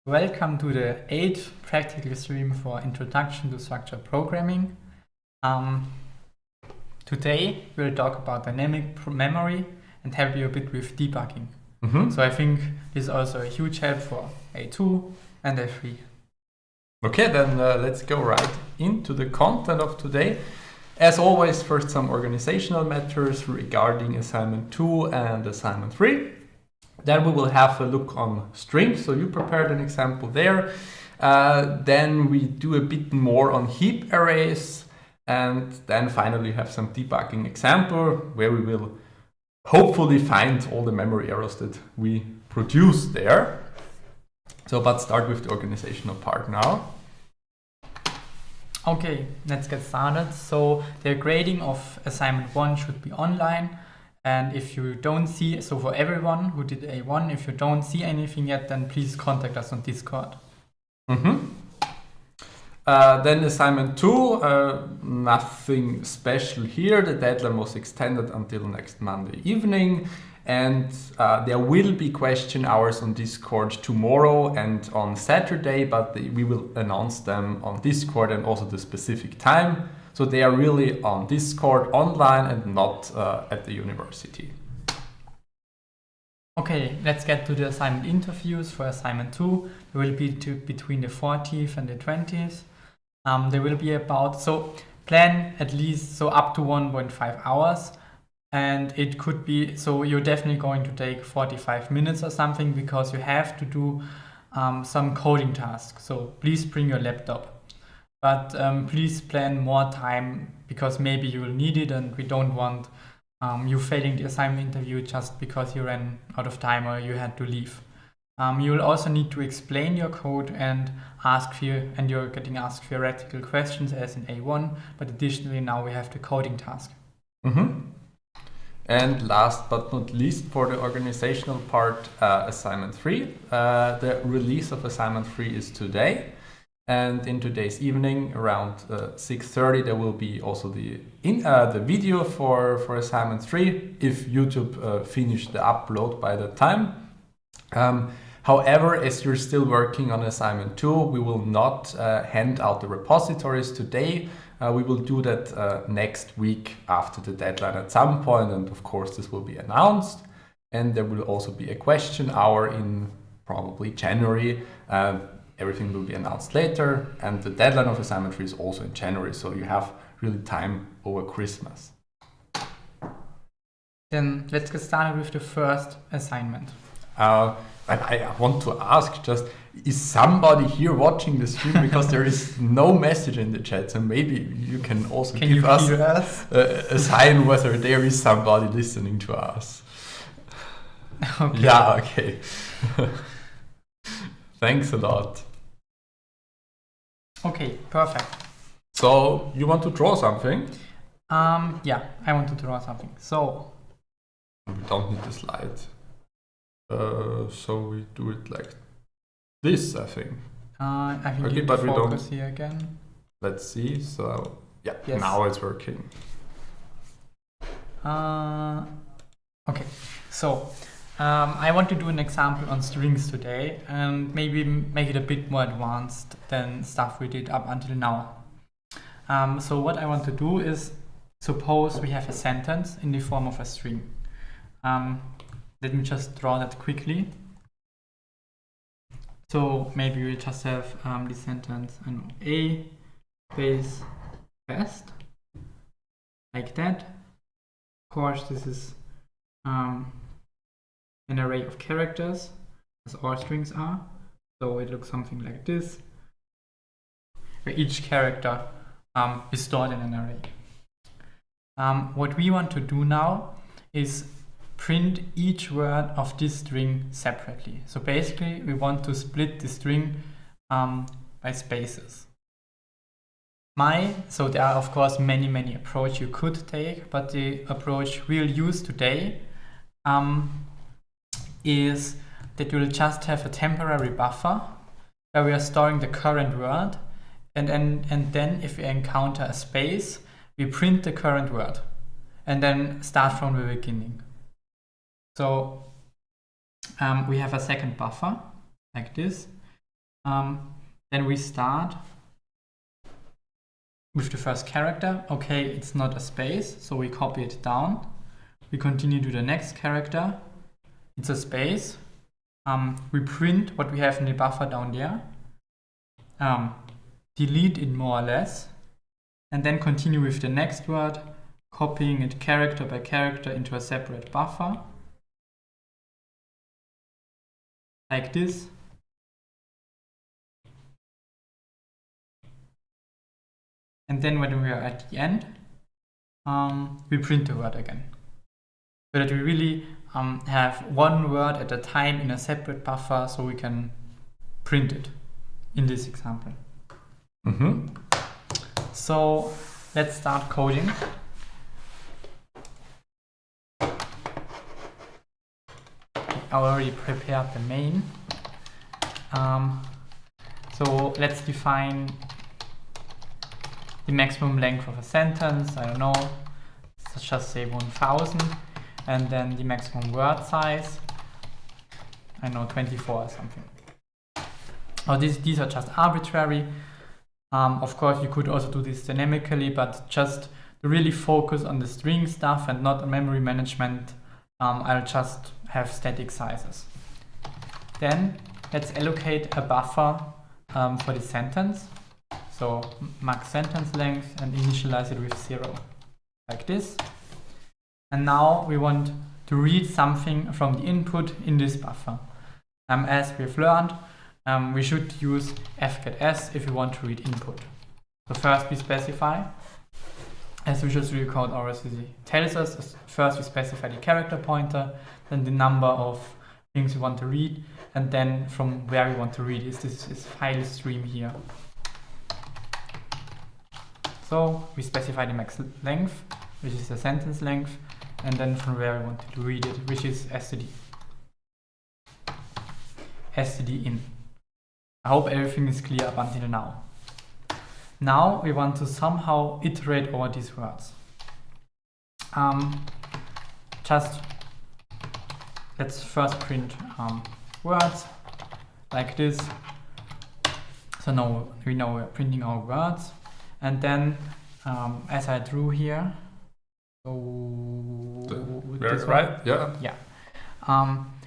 Welcome to the 8th practical stream for Introduction to Structured Programming. Today we'll talk about dynamic memory and help you a bit with debugging. So I think this is also a huge help for A2 and A3. Okay, then let's go right into the content of today. As always, first some organizational matters regarding assignment 2 and assignment 3. Then we will have a look on strings, so you prepared an example there. Then we do a bit more on heap arrays, and then finally have some debugging example where we will hopefully find all the memory errors that we produce there. So, but start with the organizational part now. Okay, let's get started. So the grading of assignment 1 should be online. And if you don't see, so for everyone who did A1, if you don't see anything yet, then please contact us on Discord. Then assignment 2, nothing special here. The deadline was extended until next Monday evening. And there will be question hours on Discord tomorrow and on Saturday, but we will announce them on Discord and also the specific time. So they are really on Discord online and not at the university. Okay, let's get to the assignment interviews for assignment 2. They will be between the 14th and the 20th. They will be about, so plan at least, so up to 1.5 hours. And it could be, so you're definitely going to take 45 minutes or something because you have to do some coding tasks. So please bring your laptop. But please plan more time because maybe you will need it, and we don't want you failing the assignment interview just because you ran out of time or you had to leave. You will also need to explain your code and you're getting asked theoretical questions as in A1, but additionally now we have the coding task. And last but not least for the organizational part, assignment 3. The release of assignment 3 is today. And in today's evening, around 6:30, there will be also the video for assignment 3, if YouTube finished the upload by that time. However, as you're still working on assignment 2, we will not hand out the repositories today. We will do that next week after the deadline at some point, and of course this will be announced. And there will also be a question hour in probably January. Everything will be announced later, and the deadline of assignment 3 is also in January, so you have really time over Christmas. Then let's get started with the first assignment. I want to ask just, is somebody here watching the stream? Because there is no message in the chat, so maybe you can also give us a sign whether there is somebody listening to us. Okay. Yeah, okay. Thanks a lot. Okay, perfect. So you want to draw something? Yeah, I want to draw something. So we don't need the slide. So we do it like this, I think. I think okay, you but need to focus we don't. Here again. Let's see. So yeah, yes. Now it's working. Okay, so I want to do an example on strings today and maybe make it a bit more advanced than stuff we did up until now. So what I want to do is, suppose we have a sentence in the form of a string. Let me just draw that quickly. So maybe we just have the sentence A space best, like that. Of course, this is an array of characters, as all strings are. So it looks something like this, where each character is stored in an array. What we want to do now is print each word of this string separately. So basically, we want to split the string by spaces. So there are of course many approaches you could take, but the approach we'll use today is that you'll just have a temporary buffer where we are storing the current word, and then if we encounter a space, we print the current word and then start from the beginning. So we have a second buffer like this. Then we start with the first character. Okay, it's not a space, so we copy it down. We continue to the next character. It's a space. We print what we have in the buffer down there. Delete it more or less. And then continue with the next word, copying it character by character into a separate buffer. Like this. And then when we are at the end, we print the word again. So that we really have one word at a time in a separate buffer, so we can print it in this example. So let's start coding. I already prepared the main. So let's define the maximum length of a sentence. I don't know, let's just say 1000. And then the maximum word size, I know 24 or something. These are just arbitrary. Of course, you could also do this dynamically, but just to really focus on the string stuff and not on memory management, I'll just have static sizes. Then let's allocate a buffer for the sentence. So max sentence length and initialize it with 0, like this. And now we want to read something from the input in this buffer. As we've learned, we should use fgetS if we want to read input. So first we specify, as Visual Studio Code always tells us, first we specify the character pointer, then the number of things we want to read, and then from where we want to read is this file stream here. So we specify the max length, which is the sentence length, and then from where we want to read it, which is std in. I hope everything is clear up until now. Now we want to somehow iterate over these words. Let's first print words like this. So now we know we're printing our words, and then as I drew here, That's right. Yeah.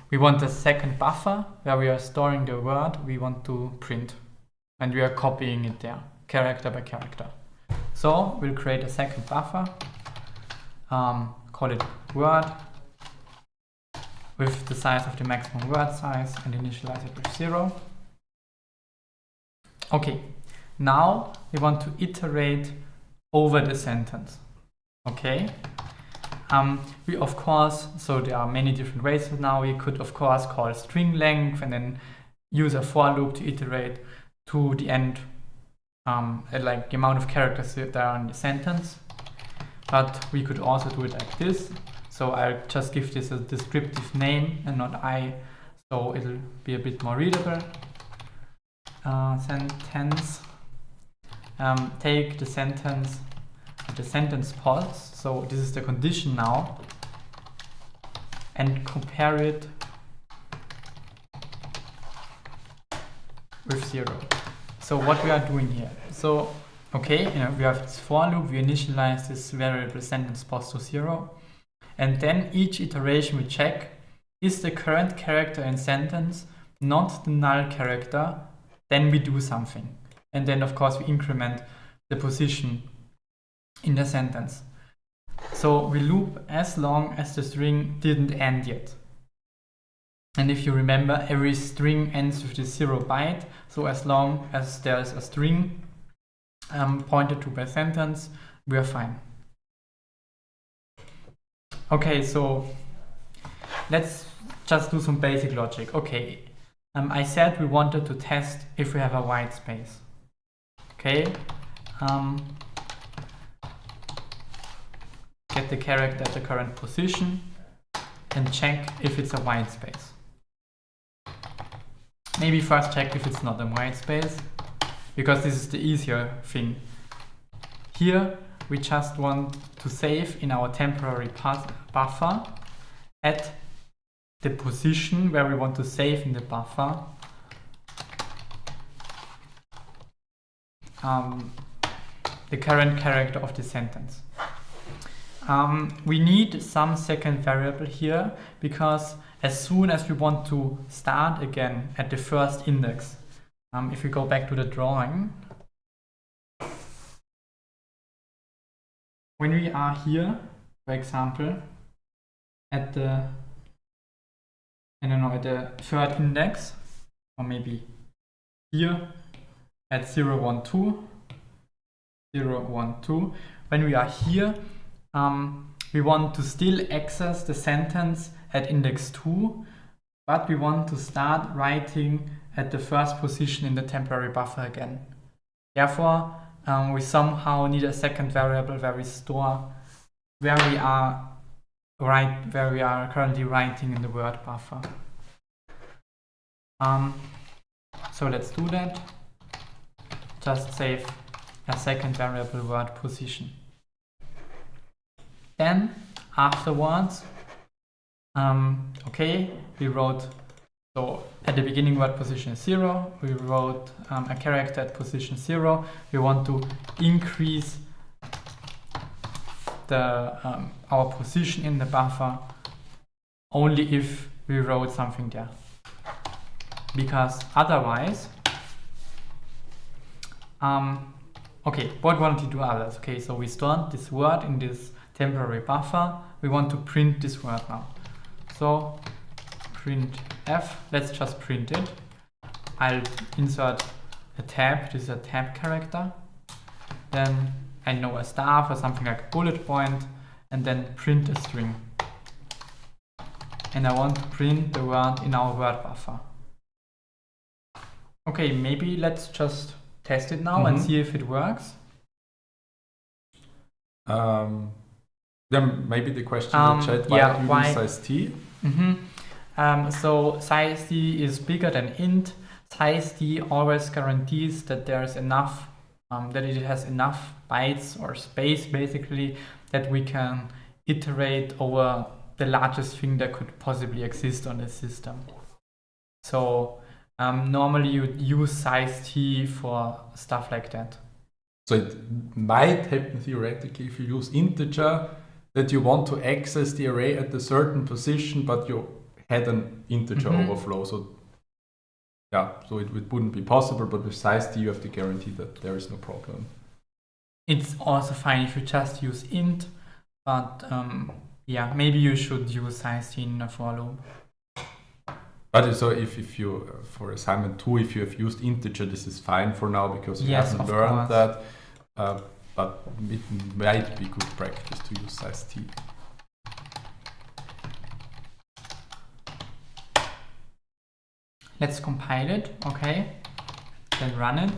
We want a second buffer where we are storing the word we want to print, and we are copying it there, character by character. So we'll create a second buffer, call it word, with the size of the maximum word size, and initialize it with 0. Okay, now we want to iterate over the sentence. Okay. We of course, so there are many different ways now. We could of course call string length and then use a for loop to iterate to the end, like the amount of characters that are in the sentence. But we could also do it like this. So I'll just give this a descriptive name and not I, so it'll be a bit more readable. Sentence. Take the sentence pause, so this is the condition now, and compare it with 0. So what we are doing here, so okay, we have this for loop, we initialize this variable sentence pause to 0, and then each iteration we check, is the current character in sentence not the null character, then we do something, and then of course we increment the position in the sentence. So we loop as long as the string didn't end yet. And if you remember, every string ends with the 0 byte. So as long as there's a string pointed to by sentence, we are fine. Okay, so let's just do some basic logic. Okay, I said we wanted to test if we have a white space. Okay. Get the character at the current position and check if it's a white space. Maybe first check if it's not a white space, because this is the easier thing. Here we just want to save in our temporary buffer at the position where we want to save in the buffer the current character of the sentence. We need some second variable here because as soon as we want to start again at the first index, if we go back to the drawing, when we are here, for example, at the, I don't know, at the third index, or maybe here at 0, 1, 2, 0, 1, 2, when we are here, we want to still access the sentence at index 2, but we want to start writing at the first position in the temporary buffer again. Therefore, we somehow need a second variable where we store where we are currently writing in the word buffer. So let's do that. Just save a second variable word position. Then afterwards, okay, we wrote, so at the beginning word position is 0, we wrote a character at position 0. We want to increase the our position in the buffer only if we wrote something there, because otherwise, okay, what we want to do others? Okay, so we stored this word in this temporary buffer. We want to print this word now. So print f, let's just print it. I'll insert a tab, this is a tab character. Then I know a star for something like a bullet point, and then print a string. And I want to print the word in our word buffer. Okay, maybe let's just test it now and see if it works. Then maybe the question in the chat, why do you use size t? So size t is bigger than int. Size t always guarantees that there's enough, that it has enough bytes or space basically that we can iterate over the largest thing that could possibly exist on the system. So normally you use size t for stuff like that. So it might happen theoretically if you use integer that you want to access the array at a certain position, but you had an integer overflow. So yeah, so it wouldn't be possible, but with size t you have the guarantee that there is no problem. It's also fine if you just use int, but yeah, maybe you should use size t in a for loop. But so if you, for assignment 2, if you have used integer, this is fine for now because you haven't learned that. But it might be good practice to use size t. Let's compile it, okay? Then run it.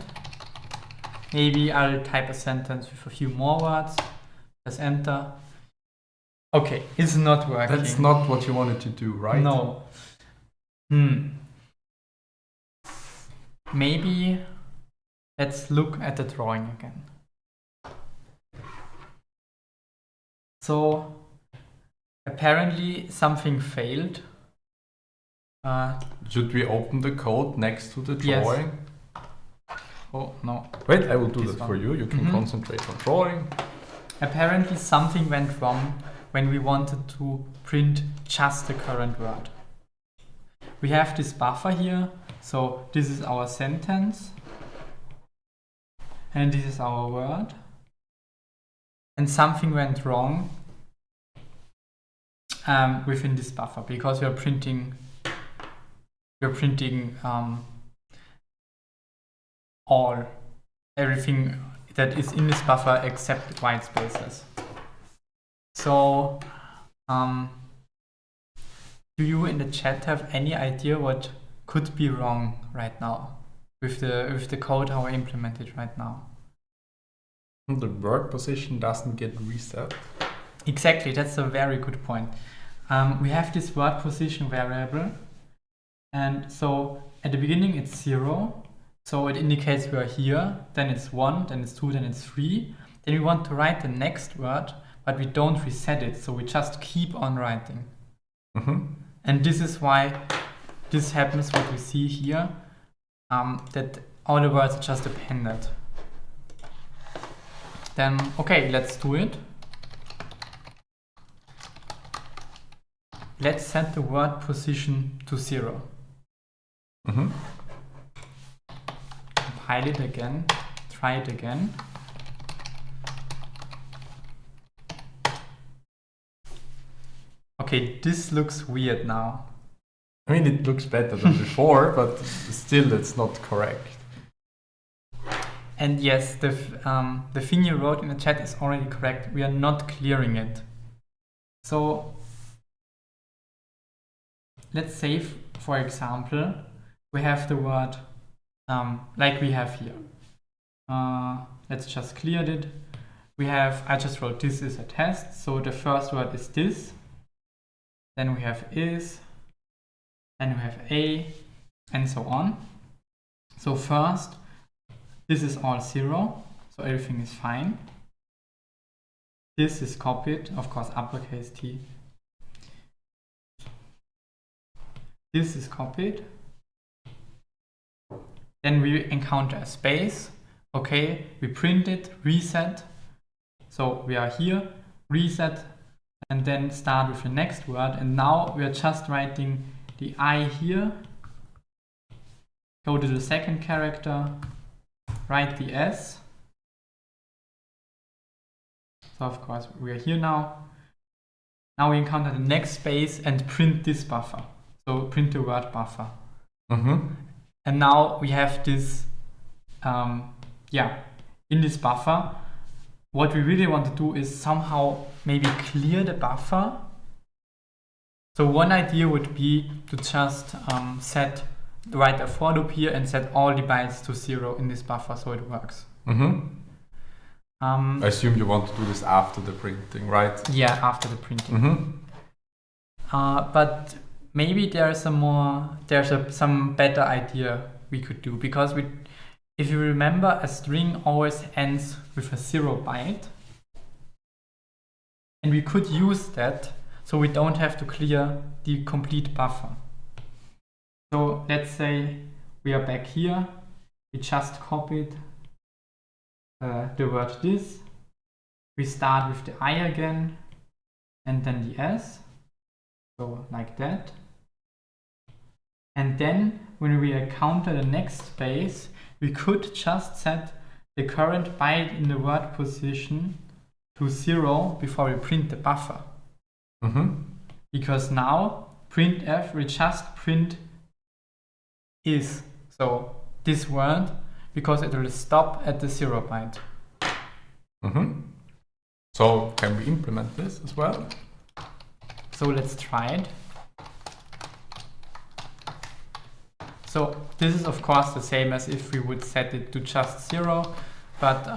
Maybe I'll type a sentence with a few more words. Press enter. Okay, it's not working. That's not what you wanted to do, right? No. Maybe let's look at the drawing again. So apparently something failed. Should we open the code next to the drawing? Yes. Oh no. Wait, I will do that for you. You can concentrate on drawing. Apparently something went wrong when we wanted to print just the current word. We have this buffer here, so this is our sentence, and this is our word, and something went wrong within this buffer because we are printing everything that is in this buffer except white spaces. So do you in the chat have any idea what could be wrong right now with the code how I implement it right now? The word position doesn't get reset. Exactly, that's a very good point. We have this word position variable, and so at the beginning it's 0, so it indicates we are here, then it's 1, then it's 2, then it's 3. Then we want to write the next word, but we don't reset it, so we just keep on writing. And this is why this happens, what we see here, that all the words are just appended. Then, okay, let's do it. Let's set the word position to 0. Compile it again, try it again. Okay, this looks weird now. I mean, it looks better than before, but still it's not correct. And yes, the thing you wrote in the chat is already correct. We are not clearing it. So let's say, for example, we have the word like we have here. Let's just clear it. We have, I just wrote this is a test. So the first word is this. Then we have is. Then we have a, and so on. So first, this is all 0, so everything is fine. This is copied, of course, uppercase T. This is copied. Then we encounter a space. Okay, we print it, reset. So we are here, reset, and then start with the next word. And now we are just writing the I here. Go to the second character, write the S. So of course we are here now. Now we encounter the next space and print this buffer. So print the word buffer. And now we have this, in this buffer, what we really want to do is somehow maybe clear the buffer. So one idea would be to just write a for loop here and set all the bytes to 0 in this buffer so it works. I assume you want to do this after the printing, right? Yeah, after the printing. But maybe there's some better idea we could do, because if you remember, a string always ends with a 0 byte, and we could use that so we don't have to clear the complete buffer. So let's say we are back here, we just copied the word this, we start with the I again, and then the S, so like that. And then when we encounter the next space, we could just set the current byte in the word position to 0 before we print the buffer. Because now printf will just print is, so this word, because it will stop at the 0 byte. So can we implement this as well? So let's try it. So this is of course the same as if we would set it to just 0, but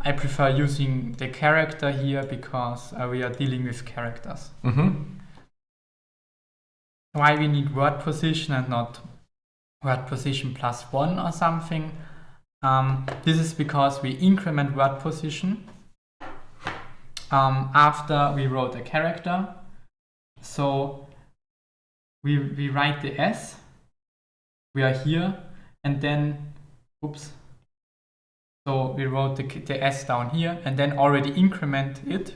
I prefer using the character here because we are dealing with characters. Why we need word position and not word position +1 or something? This is because we increment word position after we wrote a character. So we write the S, we are here, and then, oops, so we wrote the S down here and then already increment it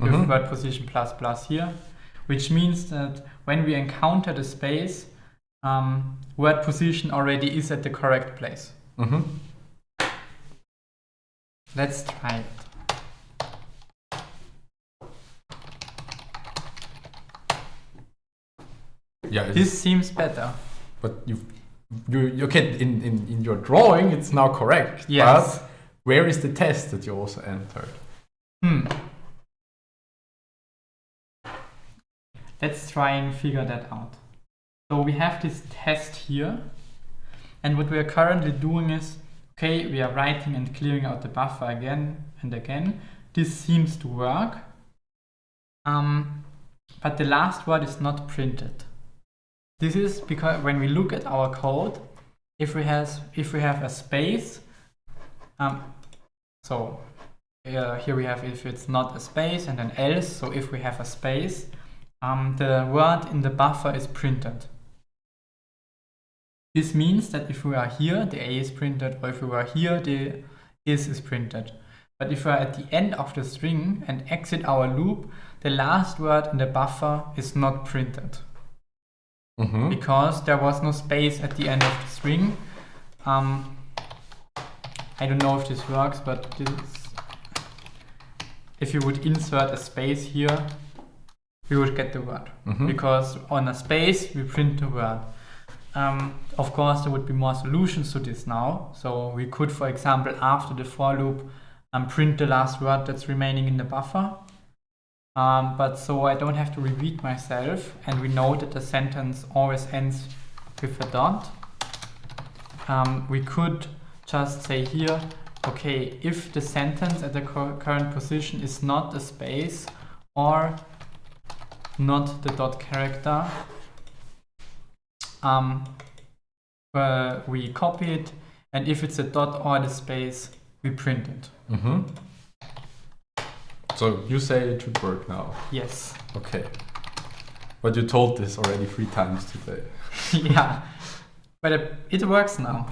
with word position ++ here, which means that when we encounter the space, word position already is at the correct place. Let's try it. Yeah, this seems better. But you okay, in your drawing it's now correct. Yes. But where is the test that you also entered? Let's try and figure that out. So we have this test here, and what we are currently doing is, okay, we are writing and clearing out the buffer again and again. This seems to work, but the last word is not printed. This is because when we look at our code, if we have a space, here we have if it's not a space and then else. So if we have a space, the word in the buffer is printed. This means that if we are here, the A is printed, or if we are here, the is printed. But if we are at the end of the string and exit our loop, the last word in the buffer is not printed. Because there was no space at the end of the string. I don't know if this works, but if you would insert a space here, we would get the word. Because on a space, we print the word. Of course, there would be more solutions to this now. So we could, for example, after the for loop, print the last word that's remaining in the buffer. But so I don't have to repeat myself, and we know that the sentence always ends with a dot. We could just say here, okay, if the sentence at the current position is not a space or not the dot character, we copy it, and if it's a dot or the space, we print it. So you say it should work now? Yes. Okay. But you told this already 3 times today. Yeah, but it works now.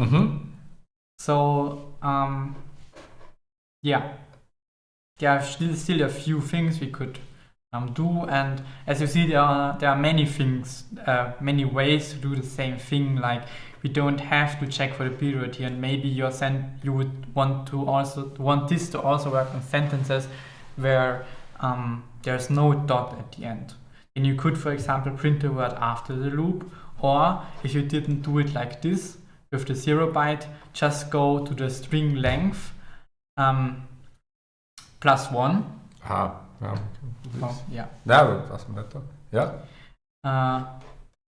So yeah, there are still a few things we could do, and as you see, there are many things, many ways to do the same thing. Like we don't have to check for the period here, and maybe you would want this to also work on sentences where there's no dot at the end. And you could, for example, print the word after the loop, or if you didn't do it like this with the 0 byte, just go to the string length plus 1. Yeah. Oh, yeah. That doesn't matter. Yeah.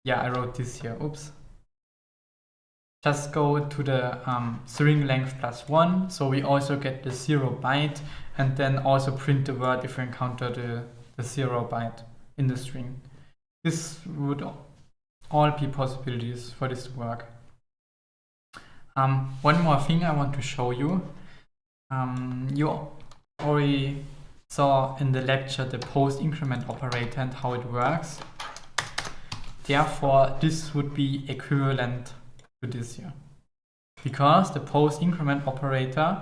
Yeah, I wrote this here. Oops. Just go to the string length plus 1, so we also get the 0 byte, and then also print the word if we encounter the 0 byte in the string. This would all be possibilities for this to work. One more thing I want to show you. You already saw in the lecture the post increment operator and how it works. Therefore, this would be equivalent to this here, because the post increment operator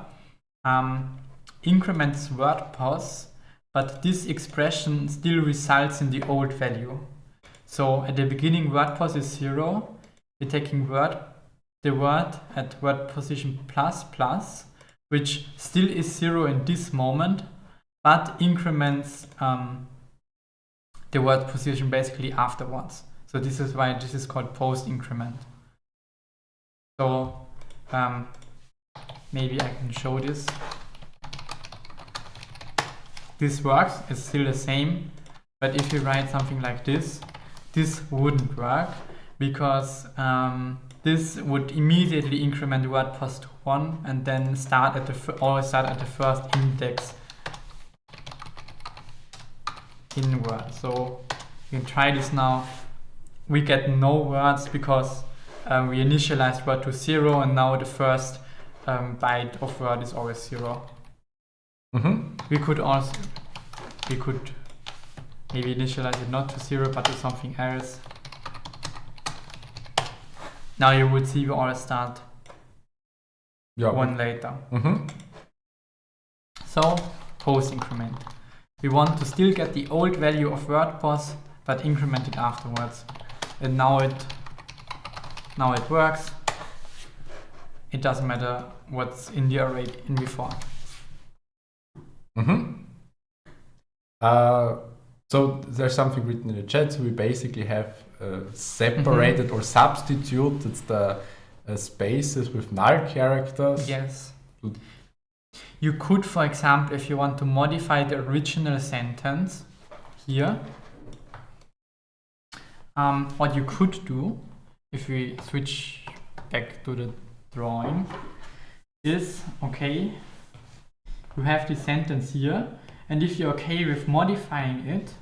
increments word pos, but this expression still results in the old value. So at the beginning, word pos is 0. We're taking the word at word position plus plus, which still is 0 in this moment, but increments the word position basically afterwards. So this is why this is called post increment. So maybe I can show this. This works, it's still the same, but if you write something like this, this wouldn't work, because this would immediately increment the word pos to 1 and then always start at the first index in word. So you can try this now. We get no words because we initialized word to 0, and now the first byte of word is always 0. We could maybe initialize it not to 0 but to something else. Now you would see we always start 1 later. So post increment. We want to still get the old value of word pos but increment it afterwards. And now it works. It doesn't matter what's in the array in before. So there's something written in the chat. So we basically have separated or substituted the spaces with null characters. Yes. You could, for example, if you want to modify the original sentence here, what you could do, if we switch back to the drawing, is, okay, you have this sentence here, and if you're okay with modifying it,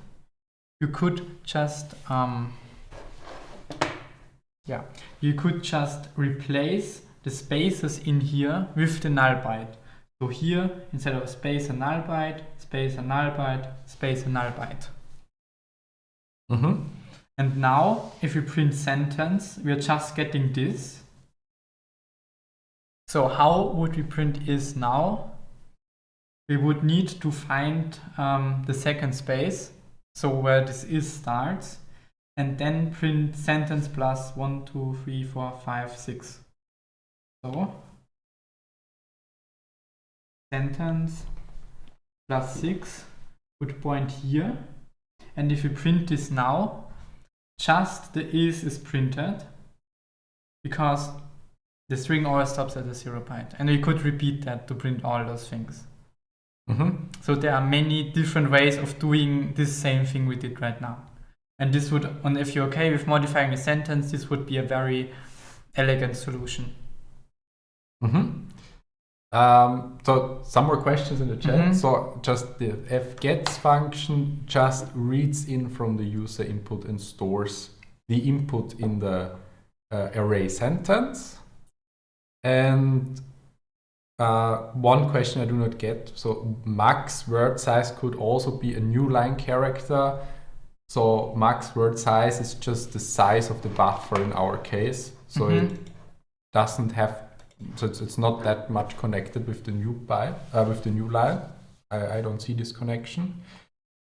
you could just replace the spaces in here with the null byte. So here, instead of a space, a null byte, space, a null byte, space, a null byte. Mm-hmm. And now, if we print sentence, we are just getting this. So how would we print is now? We would need to find the second space, so where this is starts, and then print sentence plus 1, 2, 3, 4, 5, 6. So sentence plus 6 would point here. And if we print this now, just the is printed, because the string always stops at the 0 byte. And we could repeat that to print all those things. Mm-hmm. So there are many different ways of doing this same thing we did right now. And this would, and if you're okay with modifying a sentence, this would be a very elegant solution. Mm-hmm. So some more questions in the chat. Mm-hmm. So just the fgets function just reads in from the user input and stores the input in the array sentence. And one question I do not get. So max word size could also be a new line character. So max word size is just the size of the buffer in our case. So it doesn't have, so it's not that much connected with the new byte, with the new line. I don't see this connection.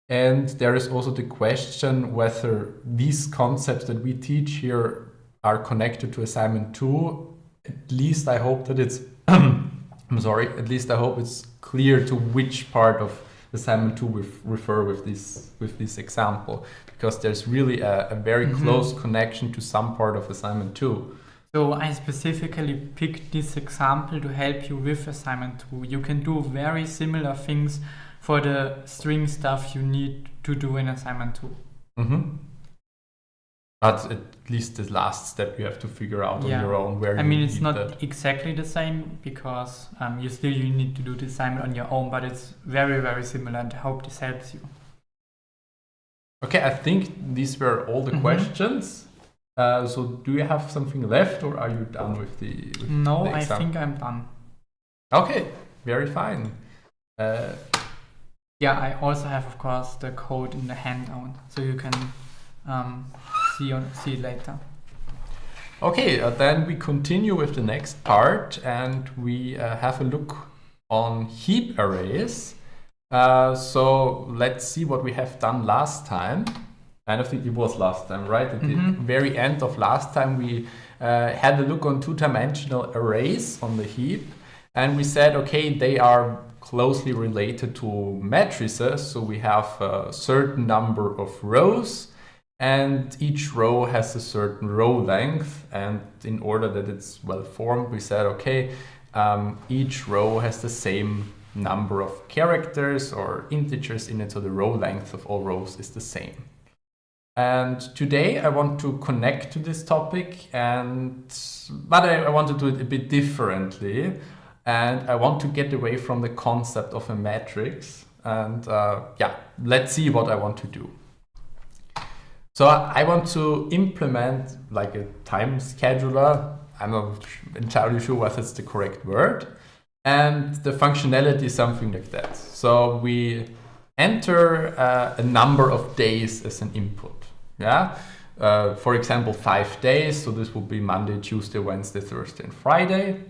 And there is also the question whether these concepts that we teach here are connected to assignment 2. At least I hope that it's I'm sorry, at least I hope it's clear to which part of assignment 2 we refer with this example, because there's really a very close connection to some part of assignment 2. So I specifically picked this example to help you with assignment 2. You can do very similar things for the string stuff you need to do in assignment 2. Mm-hmm. But at least the last step you have to figure out on your own where you need it's not that. exactly the same, because you need to do the assignment on your own, but it's very, very similar, and I hope this helps you. Okay, I think these were all the questions. So do you have something left, or are you done with the No, the I exam? think I'm done. Okay, very fine. Yeah, I also have, of course, the code in the handout, so you can see it later. Okay, then we continue with the next part, and we have a look on heap arrays. So let's see what we have done last time. I don't think it was last time, right? At the very end of last time, we had a look on two-dimensional arrays on the heap, and we said, okay, they are closely related to matrices. So we have a certain number of rows, and each row has a certain row length. And in order that it's well formed, we said, okay, each row has the same number of characters or integers in it, so the row length of all rows is the same. And today I want to connect to this topic, but I want to do it a bit differently. And I want to get away from the concept of a matrix. And let's see what I want to do. So I want to implement like a time scheduler. I'm not entirely sure whether it's the correct word. And the functionality is something like that. So we enter a number of days as an input. Yeah. For example, 5 days. So this will be Monday, Tuesday, Wednesday, Thursday, and Friday.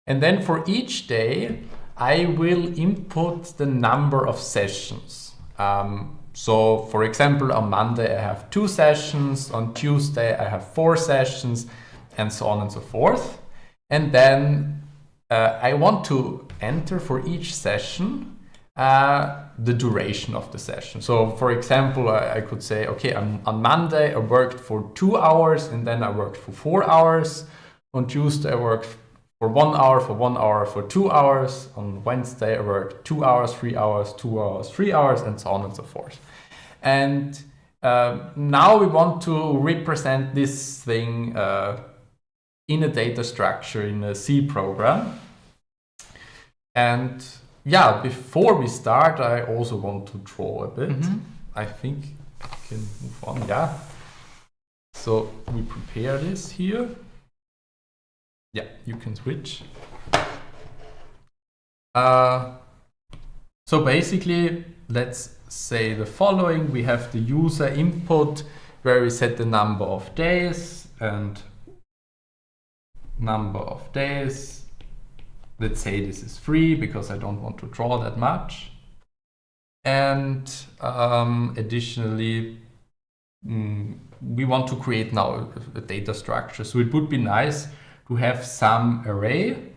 And then for each day, I will input the number of sessions. So for example, on Monday, I have 2 sessions. On Tuesday, I have 4 sessions, and so on and so forth. And then I want to enter for each session the duration of the session. So for example, I could say, okay, on Monday, I worked for 2 hours, and then I worked for 4 hours. On Tuesday, I worked for 1 hour, for 1 hour, for 2 hours. On Wednesday, I worked 2 hours, 3 hours, 2 hours, 3 hours, and so on and so forth. And now we want to represent this thing in a data structure in a C program. And yeah, before we start, I also want to draw a bit. I think I can move on, yeah. So we prepare this here. Yeah, you can switch. So basically, let's say the following. We have the user input where we set the number of days and number of days. Let's say this is 3 because I don't want to draw that much. And additionally, we want to create now a data structure. So it would be nice to have some array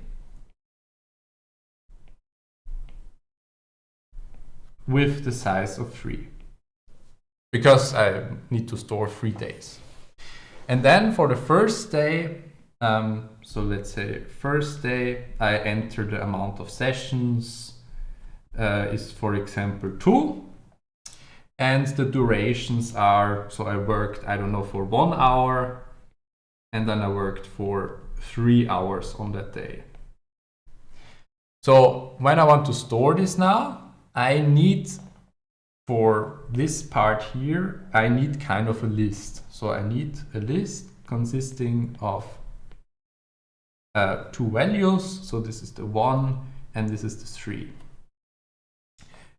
with the size of 3, because I need to store 3 days. And then for the first day, so let's say first day, I enter the amount of sessions is, for example, 2. And the durations are, so I worked, I don't know, for 1 hour, and then I worked for 3 hours on that day. So when I want to store this now, I need, for this part here, I need kind of a list. So I need a list consisting of 2 values. So this is the 1 and this is the 3.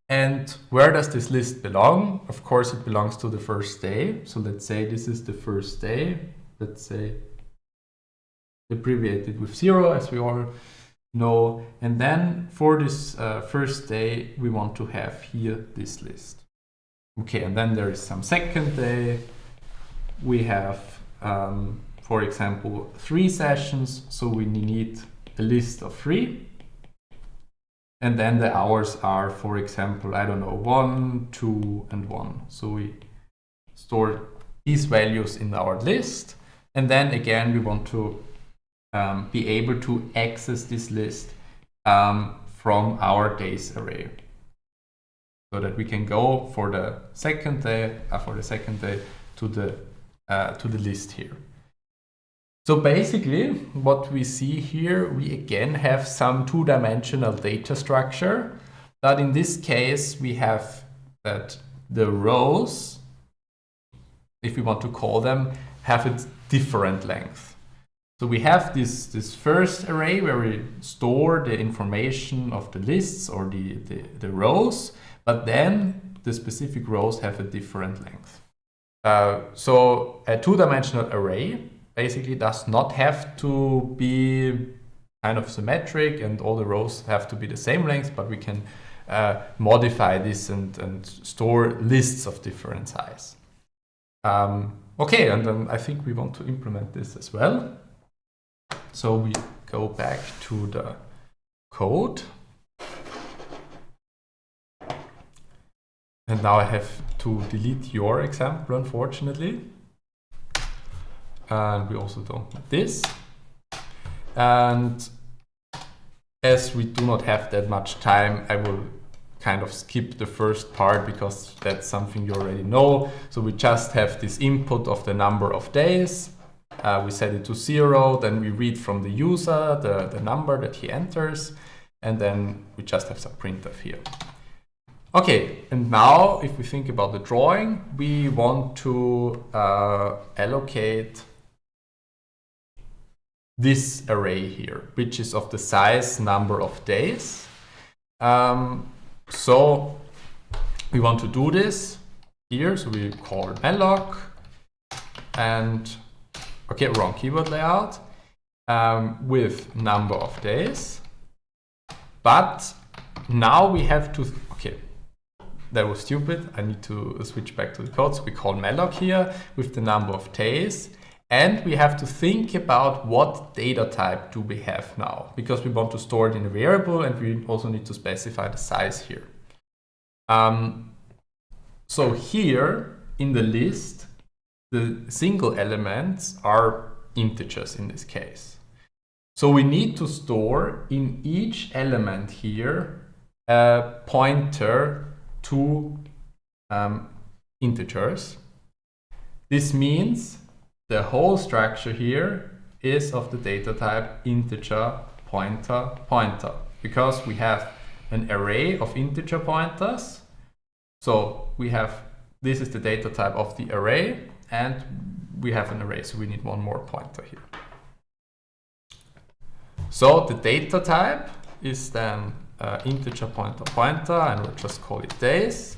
And where does this list belong? Of course, it belongs to the first day. So let's say this is the first day. Let's say abbreviated with 0, as we all know. And then for this first day, we want to have here this list. Okay, and then there is some second day. We have, for example, 3 sessions. So we need a list of 3. And then the hours are, for example, I don't know, 1, 2, and 1. So we store these values in our list. And then again, we want to be able to access this list from our days array, so that we can go for the second day to the list here. So basically, what we see here, we again have some 2-dimensional data structure, but in this case, we have that the rows, if we want to call them, have a different length. So we have this first array where we store the information of the lists or the rows, but then the specific rows have a different length. So a 2-dimensional array basically does not have to be kind of symmetric and all the rows have to be the same length, but we can modify this and store lists of different size. Okay, and then I think we want to implement this as well. So we go back to the code. And now I have to delete your example, unfortunately. And we also don't need this. And as we do not have that much time, I will kind of skip the first part because that's something you already know. So we just have this input of the number of days. We set it to 0, then we read from the user the number that he enters, and then we just have some printf here. Okay, and now if we think about the drawing, we want to allocate this array here, which is of the size number of days. So we want to do this here, so we call malloc, and okay, wrong keyword layout, with number of days. But now we have to, okay, that was stupid. I need to switch back to the code. So we call malloc here with the number of days. And we have to think about what data type do we have now, because we want to store it in a variable and we also need to specify the size here. So here in the list, the single elements are integers in this case. So we need to store in each element here a pointer to integers. This means the whole structure here is of the data type integer pointer pointer, because we have an array of integer pointers. So we have, this is the data type of the array, and we have an array, so we need one more pointer here. So the data type is then integer pointer pointer, and we'll just call it days.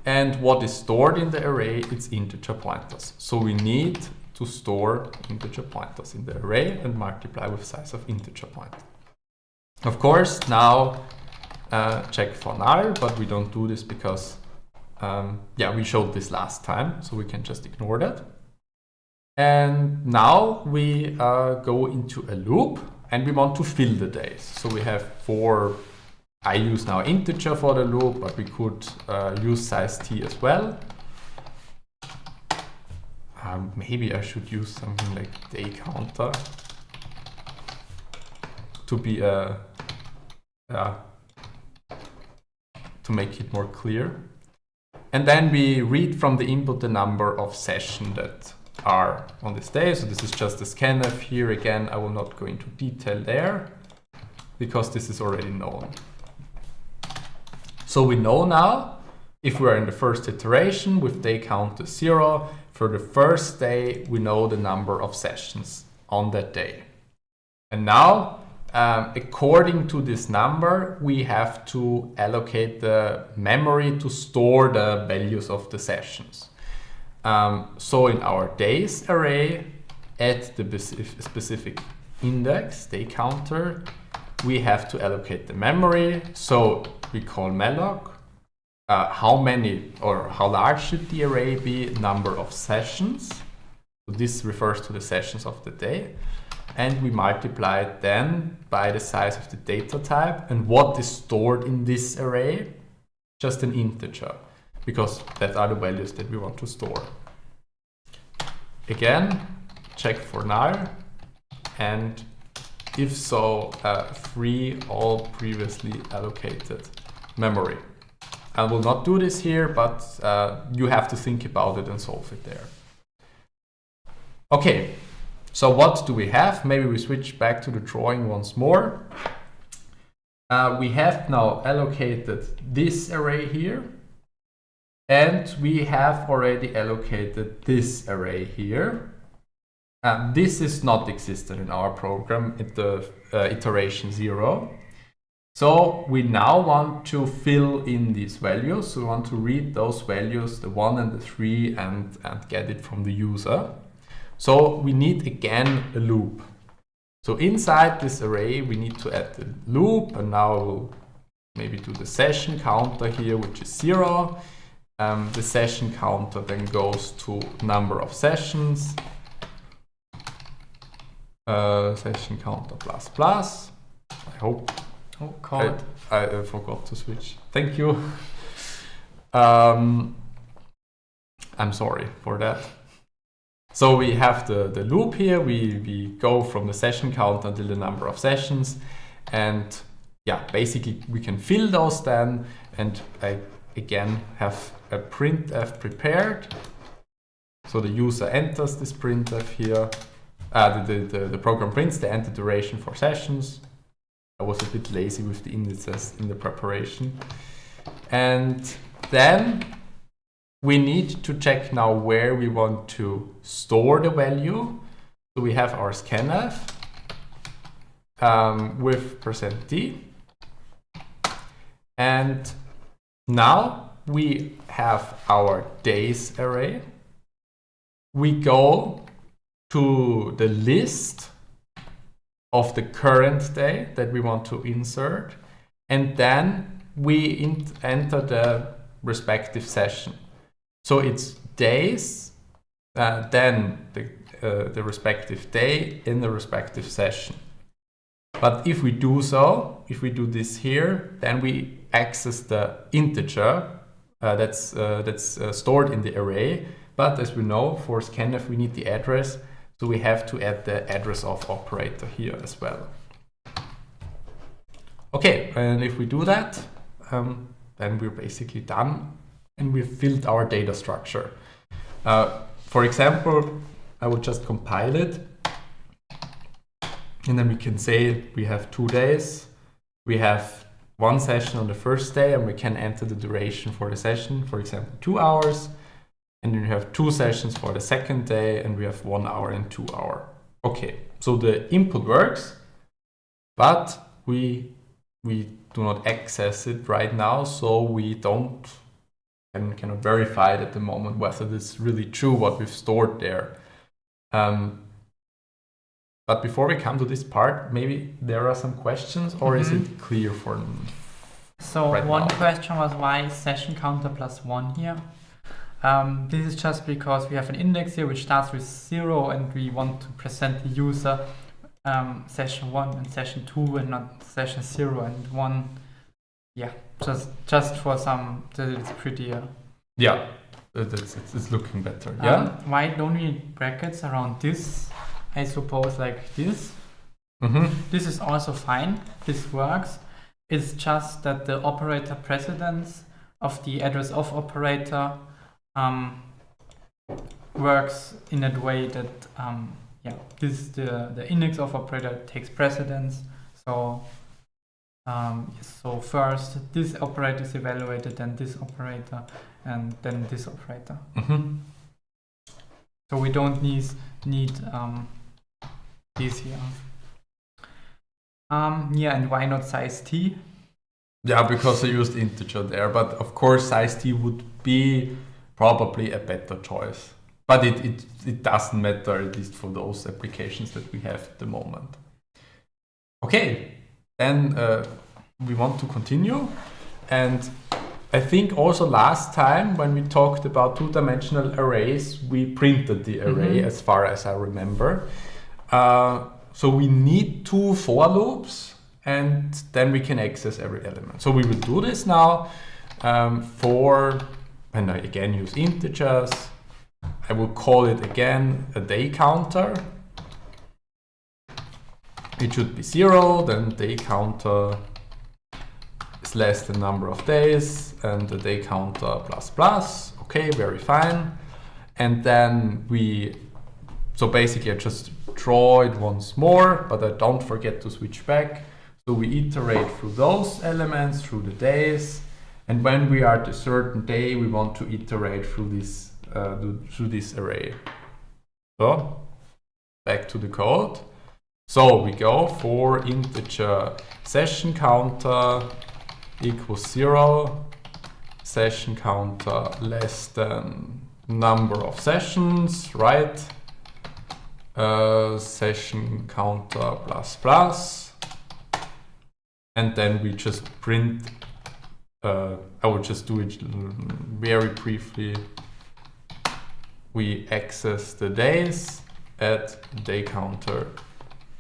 And what is stored in the array? It's integer pointers. So we need to store integer pointers in the array and multiply with size of integer pointer. Of course, now check for null, but we don't do this because we showed this last time, so we can just ignore that. And now we go into a loop and we want to fill the days. So we have 4, I use now integer for the loop, but we could use size t as well. Maybe I should use something like day counter to be to make it more clear. And then we read from the input the number of sessions that are on this day. So this is just the scanf here. Again, I will not go into detail there because this is already known. So we know now if we are in the first iteration with day counter 0, for the first day we know the number of sessions on that day. And now according to this number, we have to allocate the memory to store the values of the sessions. So in our days array, at the specific index, day counter, we have to allocate the memory. So we call malloc. How many or how large should the array be? Number of sessions. So this refers to the sessions of the day. And we multiply it then by the size of the data type. And what is stored in this array? Just an integer, because that are the values that we want to store. Again, check for null, and if so, free all previously allocated memory. I will not do this here, but you have to think about it and solve it there. Okay. So what do we have? Maybe we switch back to the drawing once more. We have now allocated this array here, and we have already allocated this array here. This is not existent in our program at the iteration 0. So we now want to fill in these values. So we want to read those values, the 1 and the 3, and get it from the user. So we need again a loop. So inside this array we need to add the loop, and now we'll maybe do the session counter here, which is 0. The session counter then goes to number of sessions. Session counter plus plus. I hope. Oh, call I forgot to switch. Thank you. I'm sorry for that. So we have the loop here. We go from the session count until the number of sessions, and yeah, basically we can fill those then. And I again have a printf prepared. So the user enters this printf here. The program prints the enter duration for sessions. I was a bit lazy with the indices in the preparation, and then we need to check now where we want to store the value. So we have our scanf with %d. And now we have our days array. We go to the list of the current day that we want to insert. And then we enter the respective session. So it's days, then the respective day in the respective session. But if we do this here, then we access the integer that's stored in the array. But as we know, for scanf we need the address, so we have to add the address of operator here as well. Okay, and if we do that, then we're basically done. And we've filled our data structure. For example, I would just compile it. And then we can say we have 2 days. We have 1 session on the first day, and we can enter the duration for the session, for example, 2 hours. And then we have 2 sessions for the second day, and we have 1 hour and 2 hours. Okay, so the input works, but we do not access it right now, so we don't cannot verify it at the moment whether this is really true what we've stored there. But before we come to this part, maybe there are some questions, or is it clear for them? So right one now? question was, why is session counter +1 here? This is just because we have an index here which starts with 0 and we want to present the user session 1 and session 2 and not session 0 and 1. Yeah, just for some, that it's prettier. Yeah, it's looking better. Yeah. Why don't we need brackets around this? I suppose like this. This is also fine. This works. It's just that the operator precedence of the address of operator works in that way that this the index of operator takes precedence. So so first this operator is evaluated, then this operator, and then this operator. So we don't need this here. And why not size t? Yeah, because I used integer there, but of course size t would be probably a better choice. But it doesn't matter, at least for those applications that we have at the moment. Okay, then we want to continue. And I think also last time when we talked about two-dimensional arrays, we printed the array as far as I remember. So we need 2 for loops, and then we can access every element. So we will do this now and I again use integers. I will call it again a day counter. It should be 0, then day counter is less than number of days, and the day counter ++. Okay, very fine. And then so basically I just draw it once more, but I don't forget to switch back. So we iterate through those elements, through the days, and when we are at a certain day, we want to iterate through this array. So back to the code. So we go for integer session counter equals 0, session counter less than number of sessions, right? Session counter ++, and then we just print. I will just do it very briefly. We access the days at day counter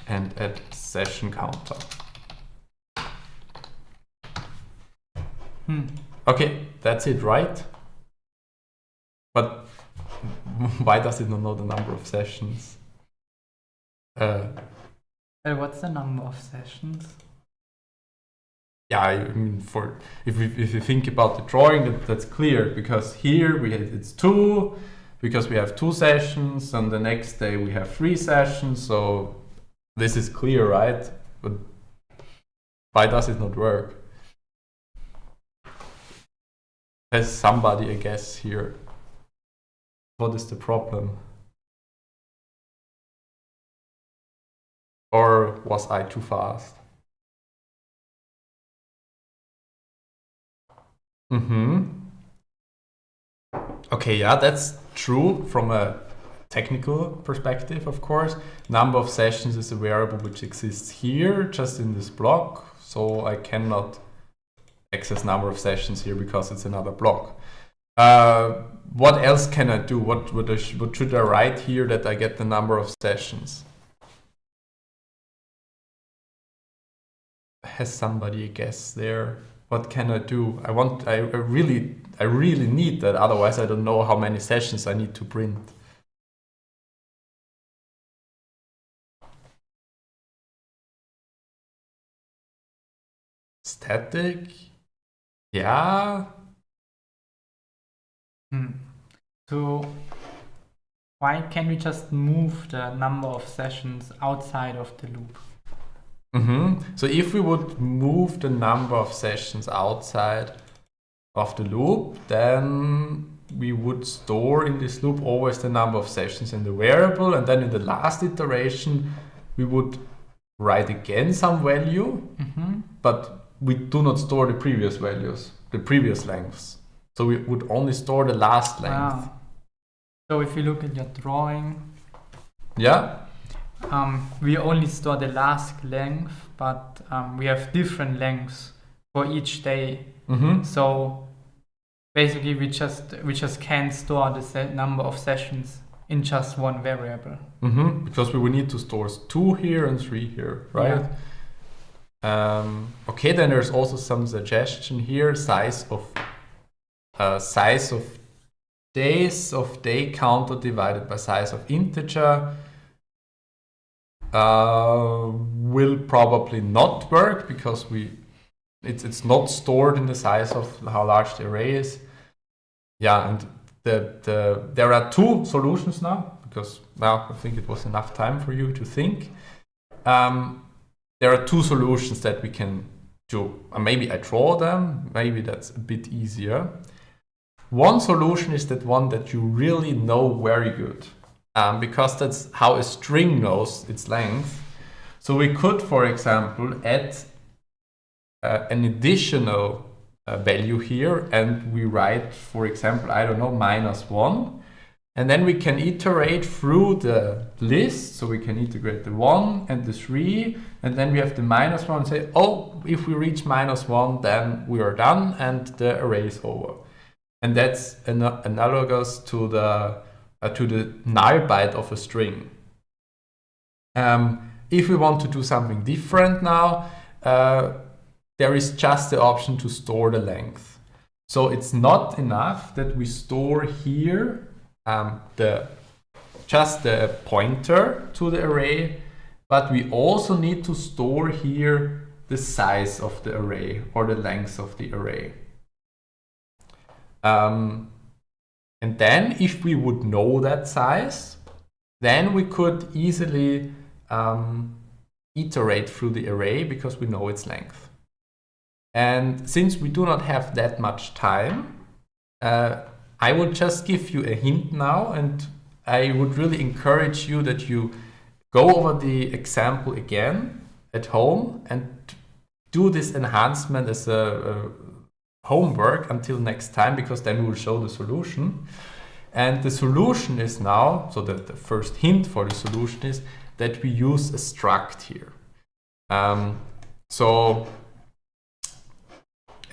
and at session counter. Okay, that's it, right? But why does it not know the number of sessions? What's the number of sessions? Yeah, I mean, if you think about the drawing, that's clear, because here it's 2, because we have 2 sessions, and the next day we have 3 sessions. So this is clear, right? But why does it not work? Has somebody a guess here? What is the problem? Or was I too fast? Okay, yeah, that's true from a technical perspective, of course. Number of sessions is a variable which exists here, just in this block. So I cannot access number of sessions here because it's another block. What else can I do? What should I write here that I get the number of sessions? Has somebody a guess there? What can I do? I really need that, otherwise I don't know how many sessions I need to print. Static? Yeah. So why can't we just move the number of sessions outside of the loop? So if we would move the number of sessions outside of the loop, then we would store in this loop always the number of sessions in the variable, and then in the last iteration we would write again some value, but we do not store the previous values, the previous lengths. So we would only store the last length. So if you look at your drawing, Yeah. we only store the last length, but we have different lengths for each day. So basically, we just can't store the number of sessions in just one variable. Because we will need to store 2 here and 3 here, right? Yeah. Okay, then there's also some suggestion here: size of days of day counter divided by size of integer. Will probably not work because it's not stored in the size of how large the array is. Yeah, and there are 2 solutions now, because now I think it was enough time for you to think. There are 2 solutions that we can do. Maybe I draw them, maybe that's a bit easier. One solution is that one that you really know very good, because that's how a string knows its length. So we could, for example, add an additional value here, and we write, for example, I don't know, -1. And then we can iterate through the list. So we can integrate the 1 and the 3, and then we have the -1 and say, oh, if we reach -1, then we are done and the array is over. And that's analogous to the null byte of a string. If we want to do something different now, there is just the option to store the length. So it's not enough that we store here just the pointer to the array, but we also need to store here the size of the array or the length of the array. And then if we would know that size, then we could easily iterate through the array because we know its length. And since we do not have that much time, I will just give you a hint now, and I would really encourage you that you go over the example again at home and do this enhancement as a homework until next time, because then we will show the solution. And the solution is now, so that the first hint for the solution is that we use a struct here. So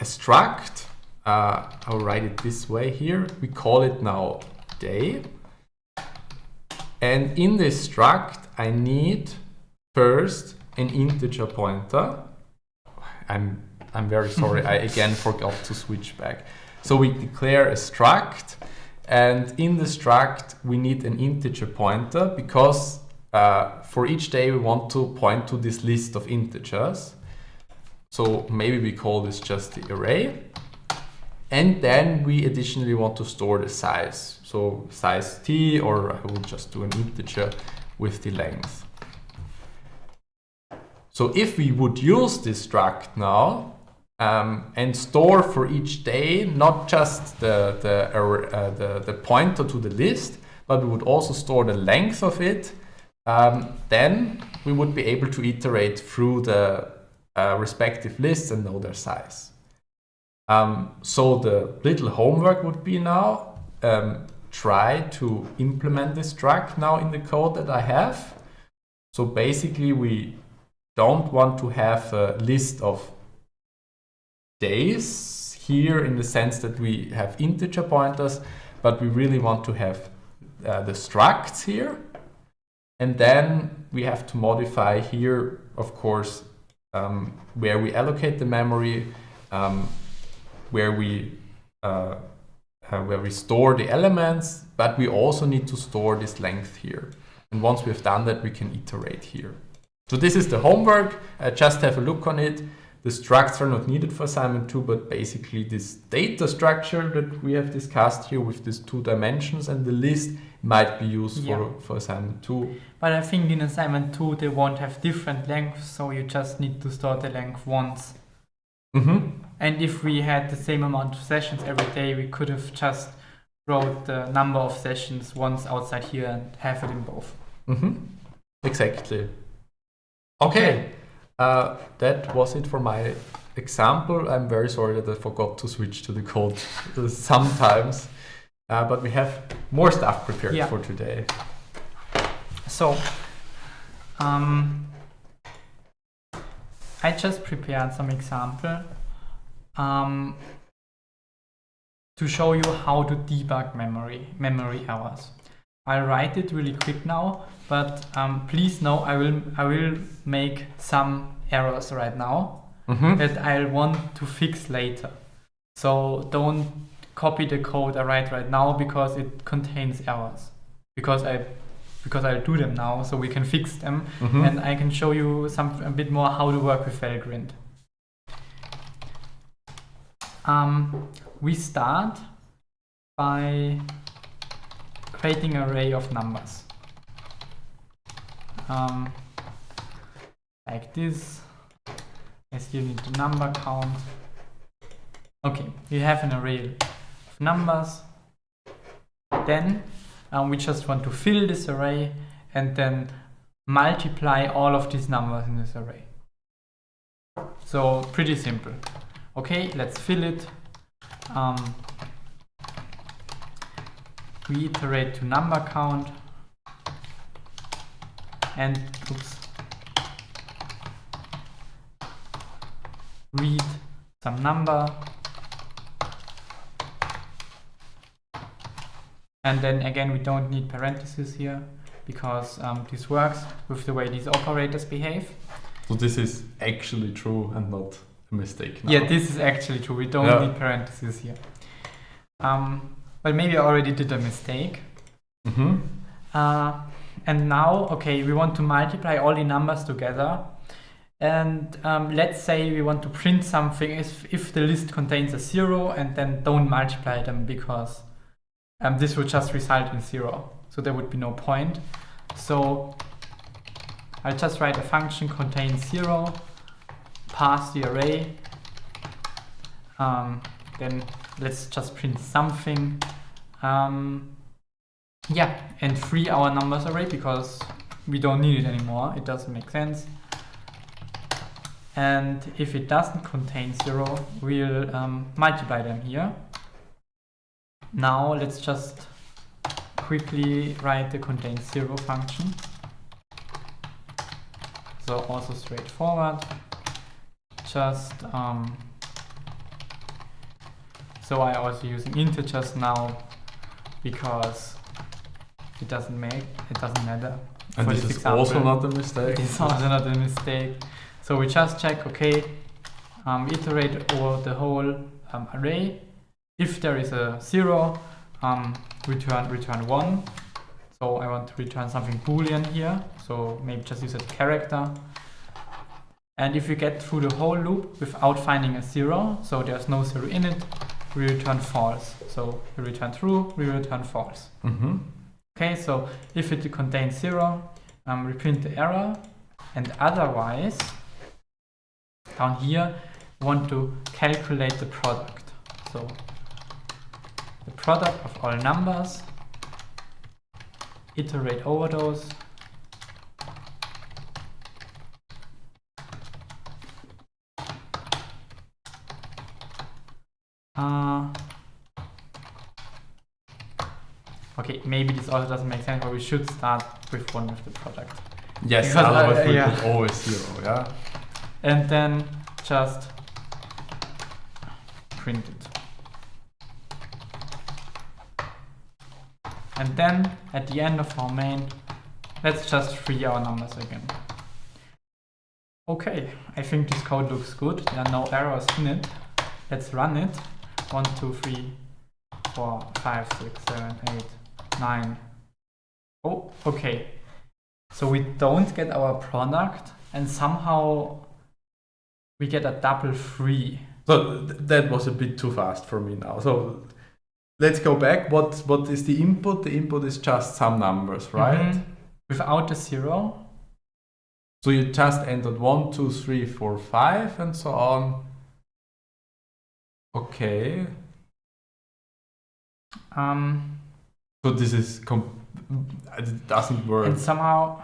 a struct, I'll write it this way here. We call it now day. And in this struct, I need first an integer pointer. I'm very sorry, I again forgot to switch back. So we declare a struct, and in the struct we need an integer pointer because for each day we want to point to this list of integers. So maybe we call this just the array. And then we additionally want to store the size. So size t, or I will just do an integer with the length. So if we would use this struct now and store for each day not just the pointer to the list, but we would also store the length of it, then we would be able to iterate through the respective lists and know their size. So the little homework would be now try to implement this struct now in the code that I have. So basically we don't want to have a list of days here in the sense that we have integer pointers, but we really want to have the structs here. And then we have to modify here, of course, where we allocate the memory, where we store the elements, but we also need to store this length here. And once we've done that, we can iterate here. So this is the homework. Just have a look on it. The structs are not needed for assignment 2, but basically this data structure that we have discussed here with these 2 dimensions and the list might be used for assignment 2. But I think in assignment 2 they won't have different lengths, so you just need to store the length once. And if we had the same amount of sessions every day, we could have just wrote the number of sessions once outside here and have it in both. Exactly. Okay, that was it for my example. I'm very sorry that I forgot to switch to the code sometimes, but we have more stuff prepared for today. So, I just prepared some example to show you how to debug memory errors. I'll write it really quick now, but please know I will make some errors right now that I want to fix later. So don't copy the code I write right now because it contains errors. Because I'll do them now, so we can fix them, and I can show you a bit more how to work with Valgrind. We start by creating an array of numbers. Like this. I still need the number count. Okay, we have an array of numbers. Then we just want to fill this array and then multiply all of these numbers in this array. So pretty simple. Okay, let's fill it. We iterate to number count and read some number, and then again we don't need parentheses here because this works with the way these operators behave. So this is actually true and not a mistake now. Yeah, this is actually true. We don't need parentheses here. But maybe I already did a mistake. And now, okay, we want to multiply all the numbers together. And let's say we want to print something if the list contains a 0 and then don't multiply them because this would just result in 0. So there would be no point. So I'll just write a function contains 0, pass the array. Then let's just print something. Yeah, and free our numbers array because we don't need it anymore. It doesn't make sense. And if it doesn't contain 0, we'll multiply them here. Now let's just quickly write the contains 0 function. So also straightforward. Just so I also using integers now because it doesn't matter. And this is also not a mistake. It's also not a mistake. So we just check, okay, iterate over the whole array. If there is a 0, return 1. So I want to return something Boolean here. So maybe just use a character. And if we get through the whole loop without finding a 0, so there's no 0 in it, we return false. So we return true, we return false. Okay, so if it contains 0, we print the error, and otherwise, down here, we want to calculate the product. So the product of all numbers, iterate over those. Okay, maybe this also doesn't make sense, but we should start with one with the product. Yes, because otherwise we could always 0, yeah? And then just print it. And then at the end of our main, let's just free our numbers again. Okay, I think this code looks good. There are no errors in it. Let's run it. 1, 2, 3, 4, 5, 6, 7, 8, 9. Oh, okay. So we don't get our product and somehow we get a double free. So that was a bit too fast for me now. So let's go back. What is the input? The input is just some numbers, right? Without the 0. So you just entered 1, 2, 3, 4, 5 and so on. Okay. So this is it doesn't work. And somehow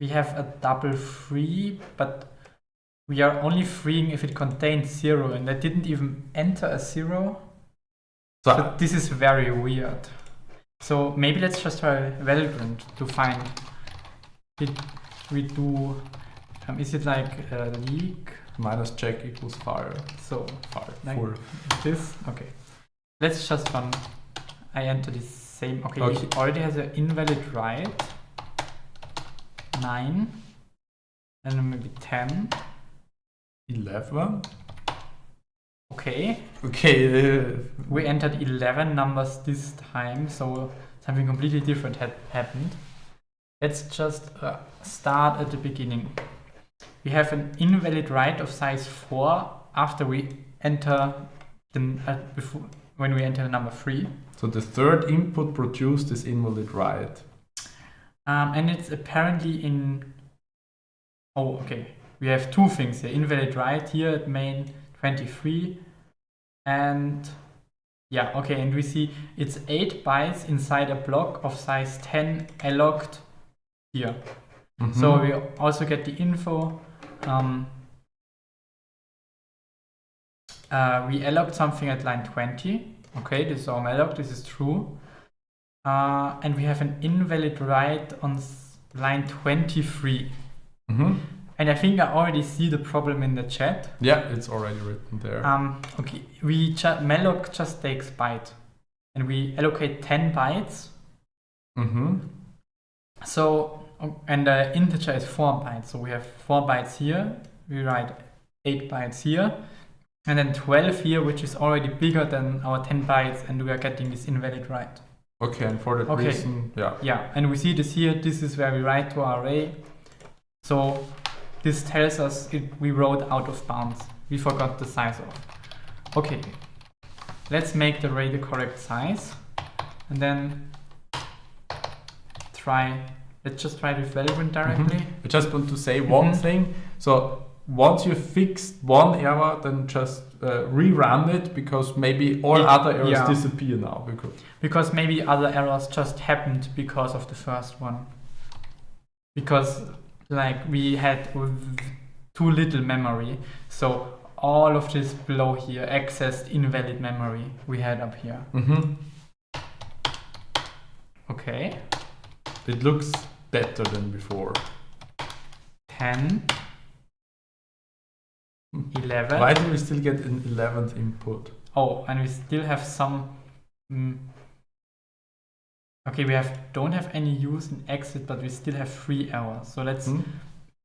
we have a double free, but we are only freeing if it contains 0, and I didn't even enter a 0. So this is very weird. So maybe let's just try Valgrind to find it. We do, is it like a leak? Minus check equals fire. So Fire. like Full. this. Okay. Let's just run. I enter the same. Okay, Okay. it already has an invalid write. 9. And then maybe 10. 11. Okay. Okay. We entered 11 numbers this time, so something completely different had happened. Let's just start at the beginning. We have an invalid write of size 4 after we enter the when we enter the number 3. So the third input produced this invalid write. And it's apparently in. Oh, okay. We have two things here. Invalid write here at main 23, and yeah, okay. And we see it's 8 bytes inside a block of size 10 allocated here. So we also get the info. We allocate something at line 20. Okay, this is our malloc, this is true. And we have an invalid write on line 23. And I think I already see the problem in the chat. Yeah, it's already written there. Okay, malloc just takes byte, and we allocate 10 bytes. So, and the integer is 4 bytes. So we have 4 bytes here. We write 8 bytes here, and then 12 here, which is already bigger than our 10 bytes, and we are getting this invalid write. Okay, and for that reason, yeah. Yeah, and we see this here. This is where we write to our array. So this tells us we wrote out of bounds. We forgot the size of. Okay, let's make the array the correct size, and then let's just try with Valgrind directly. I just want to say one thing. So once you fixed one error, then just rerun it, because maybe all other errors disappear now. Because maybe other errors just happened because of the first one. Because like we had too little memory, so all of this below here accessed invalid memory we had up here. Okay. It looks better than before. 10. 11. Why do we still get an 11th input? Oh, and we still have some. Okay, we don't have any use and exit, but we still have 3 errors. So let's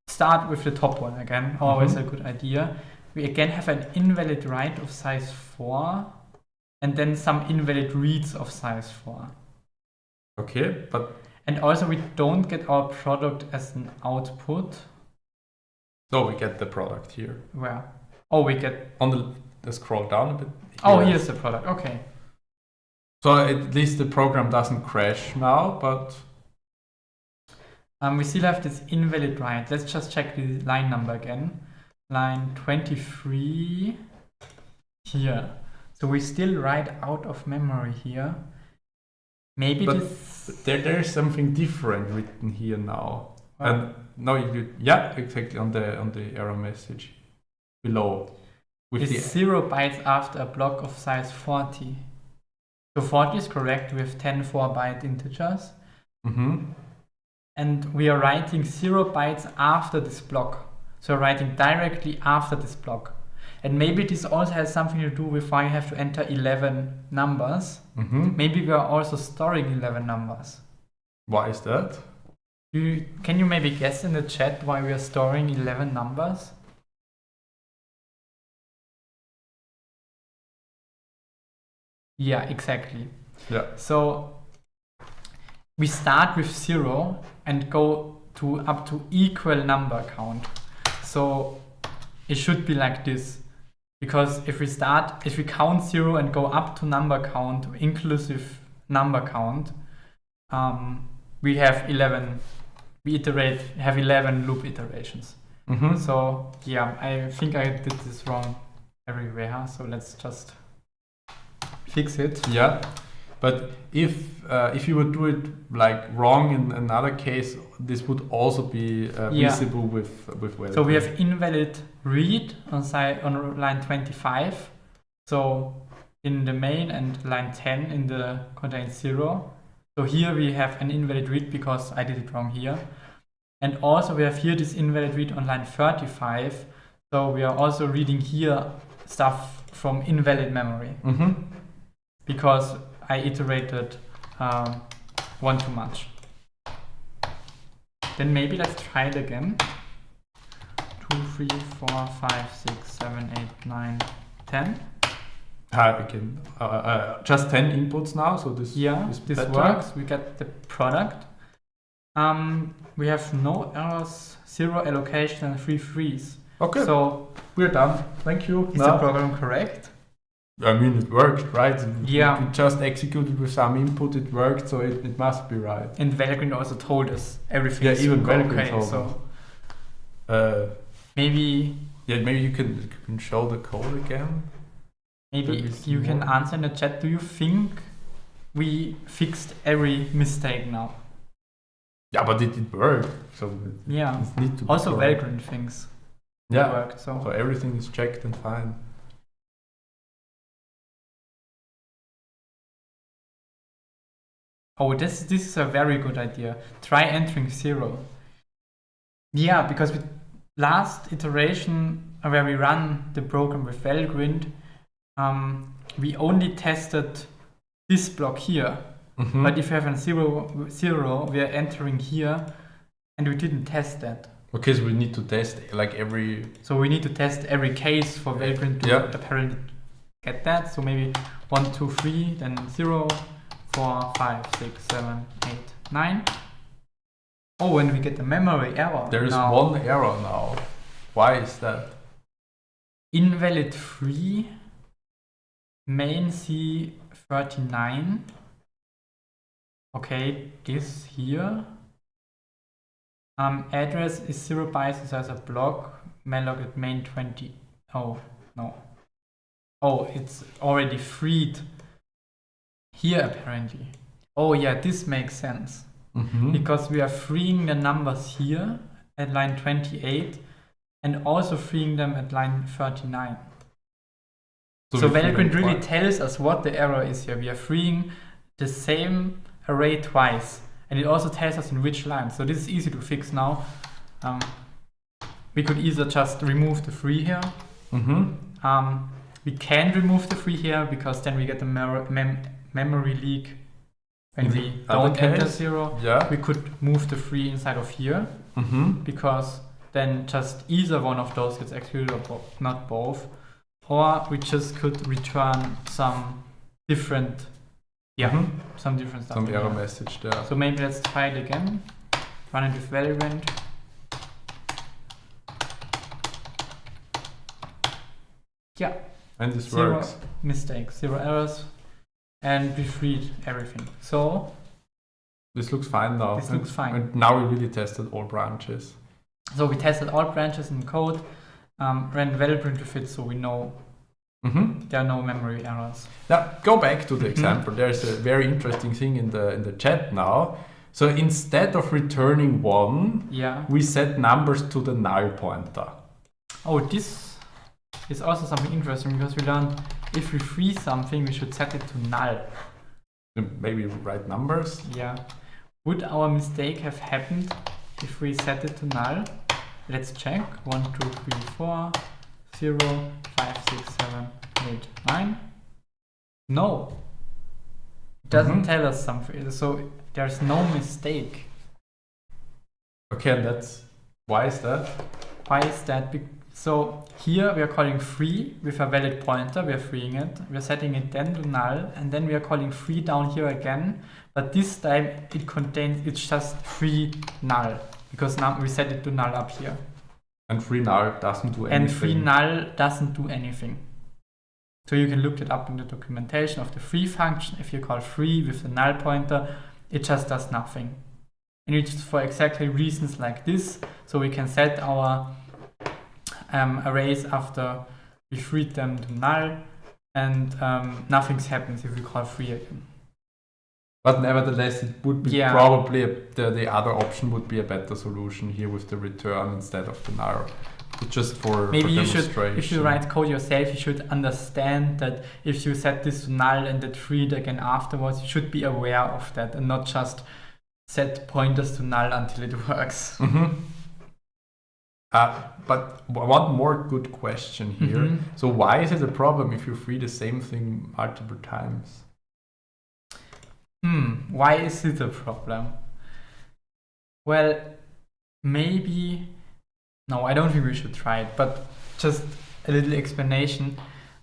start with the top one again. Always a good idea. We again have an invalid write of size 4, and then some invalid reads of size 4. Okay, and also we don't get our product as an output. So we get the product here. Where? Oh, we get on the scroll down a bit. Oh, here's the product. Okay. So at least the program doesn't crash now, but we still have this invalid write. Let's just check the line number again. Line 23 here. So we still write out of memory here. Maybe there is something different written here now. Wow. And no, exactly on the error message below. It's 0 bytes after a block of size 40. So 40 is correct. We have 10 4-byte integers. And we are writing 0 bytes after this block. So we're writing directly after this block. And maybe this also has something to do with why you have to enter 11 numbers. Maybe we are also storing 11 numbers. Why is that? Can you maybe guess in the chat why we are storing 11 numbers? Yeah, exactly. Yeah. So we start with 0 and go to up to equal number count. So it should be like this. Because if we count 0 and go up to number count, inclusive number count, we have 11. We have 11 loop iterations. So yeah, I think I did this wrong everywhere. So let's just fix it. Yeah, But if you would do it like wrong in another case, this would also be visible with valid. So we have invalid read on line 25. So in the main and line 10 in the contains 0. So here we have an invalid read because I did it wrong here. And also we have here this invalid read on line 35. So we are also reading here stuff from invalid memory. Because I iterated one too much. Then maybe let's try it again. 2, 3, 4, 5, 6, 7, 8, 9, 10. Again, just 10 inputs now, so this this works. We get the product. We have no errors, 0 allocation, and 3 frees. Okay, so we're done. Thank you. Is the program correct? I mean, it worked, right? Yeah. We just executed with some input, it worked, so it must be right. And Valgrind also told us everything. Yeah, even Valgrind told so maybe you can show the code again. Maybe you can answer in the chat. Do you think we fixed every mistake now? Yeah, but it did work. So yeah. It needs to also Valgrind things. Yeah. Worked. So everything is checked and fine. Oh, this is a very good idea. Try entering 0. Yeah, because with last iteration where we run the program with Valgrind, we only tested this block here. But if you have a 0, we are entering here, and we didn't test that. Okay, so we need to test like every. So we need to test every case for Valgrind to apparently get that. So maybe 1, 2, 3, then 0. 4, 5, 6, 7, 8, 9. Oh, and we get the memory error. There is one error now. Why is that? Invalid free main C39. Okay, this here. Address is 0 bytes as a block. Malloc at main 20. Oh, no. Oh, it's already freed. Here apparently. Oh yeah, this makes sense. Because we are freeing the numbers here at line 28 and also freeing them at line 39. So Valgrind really tells us what the error is here. We are freeing the same array twice, and it also tells us in which line. So this is easy to fix now. We could either just remove the free here. We can remove the free here because then we get the memory leak when we don't enter 0. Yeah. We could move the free inside of here because then just either one of those gets executed or not both. Or we just could return some different some different stuff. Some error message there. So maybe let's try it again. Run it with Valgrind. Yeah. And this 0 works. mistakes, 0 errors. And we freed everything. So this looks fine now. This looks fine. And now we really tested all branches. So we tested all branches in code, ran Valgrind with it, so we know there are no memory errors. Now go back to the example. There's a very interesting thing in the chat now. So instead of returning 1, we set numbers to the null pointer. Oh, this is also something interesting because we learned if we freeze something, we should set it to null. Maybe write numbers? Yeah. Would our mistake have happened if we set it to null? Let's check. 1, 2, 3, 4, 0, 5, 6, 7, 8, 9. No. It doesn't tell us something. So there's no mistake. Okay, and why is that? Why is that? So here we are calling free with a valid pointer, we are freeing it, we are setting it then to null, and then we are calling free down here again, but this time it's just free null, because now we set it to null up here. And free null doesn't do anything. And free null doesn't do anything. So you can look it up in the documentation of the free function. If you call free with the null pointer, it just does nothing. And it's for exactly reasons like this, so we can set our arrays after we freed them to null, and nothing happens if we call free again. But nevertheless, it would be Yeah. probably the other option would be a better solution here with the return instead of the null. Just for Maybe you should, demonstration. if you write code yourself, you should understand that if you set this to null and then free it again afterwards, you should be aware of that and not just set pointers to null until it works. But one more good question here. So why is it a problem if you free the same thing multiple times? Why is it a problem? Well, maybe... No, I don't think we should try it, but just a little explanation.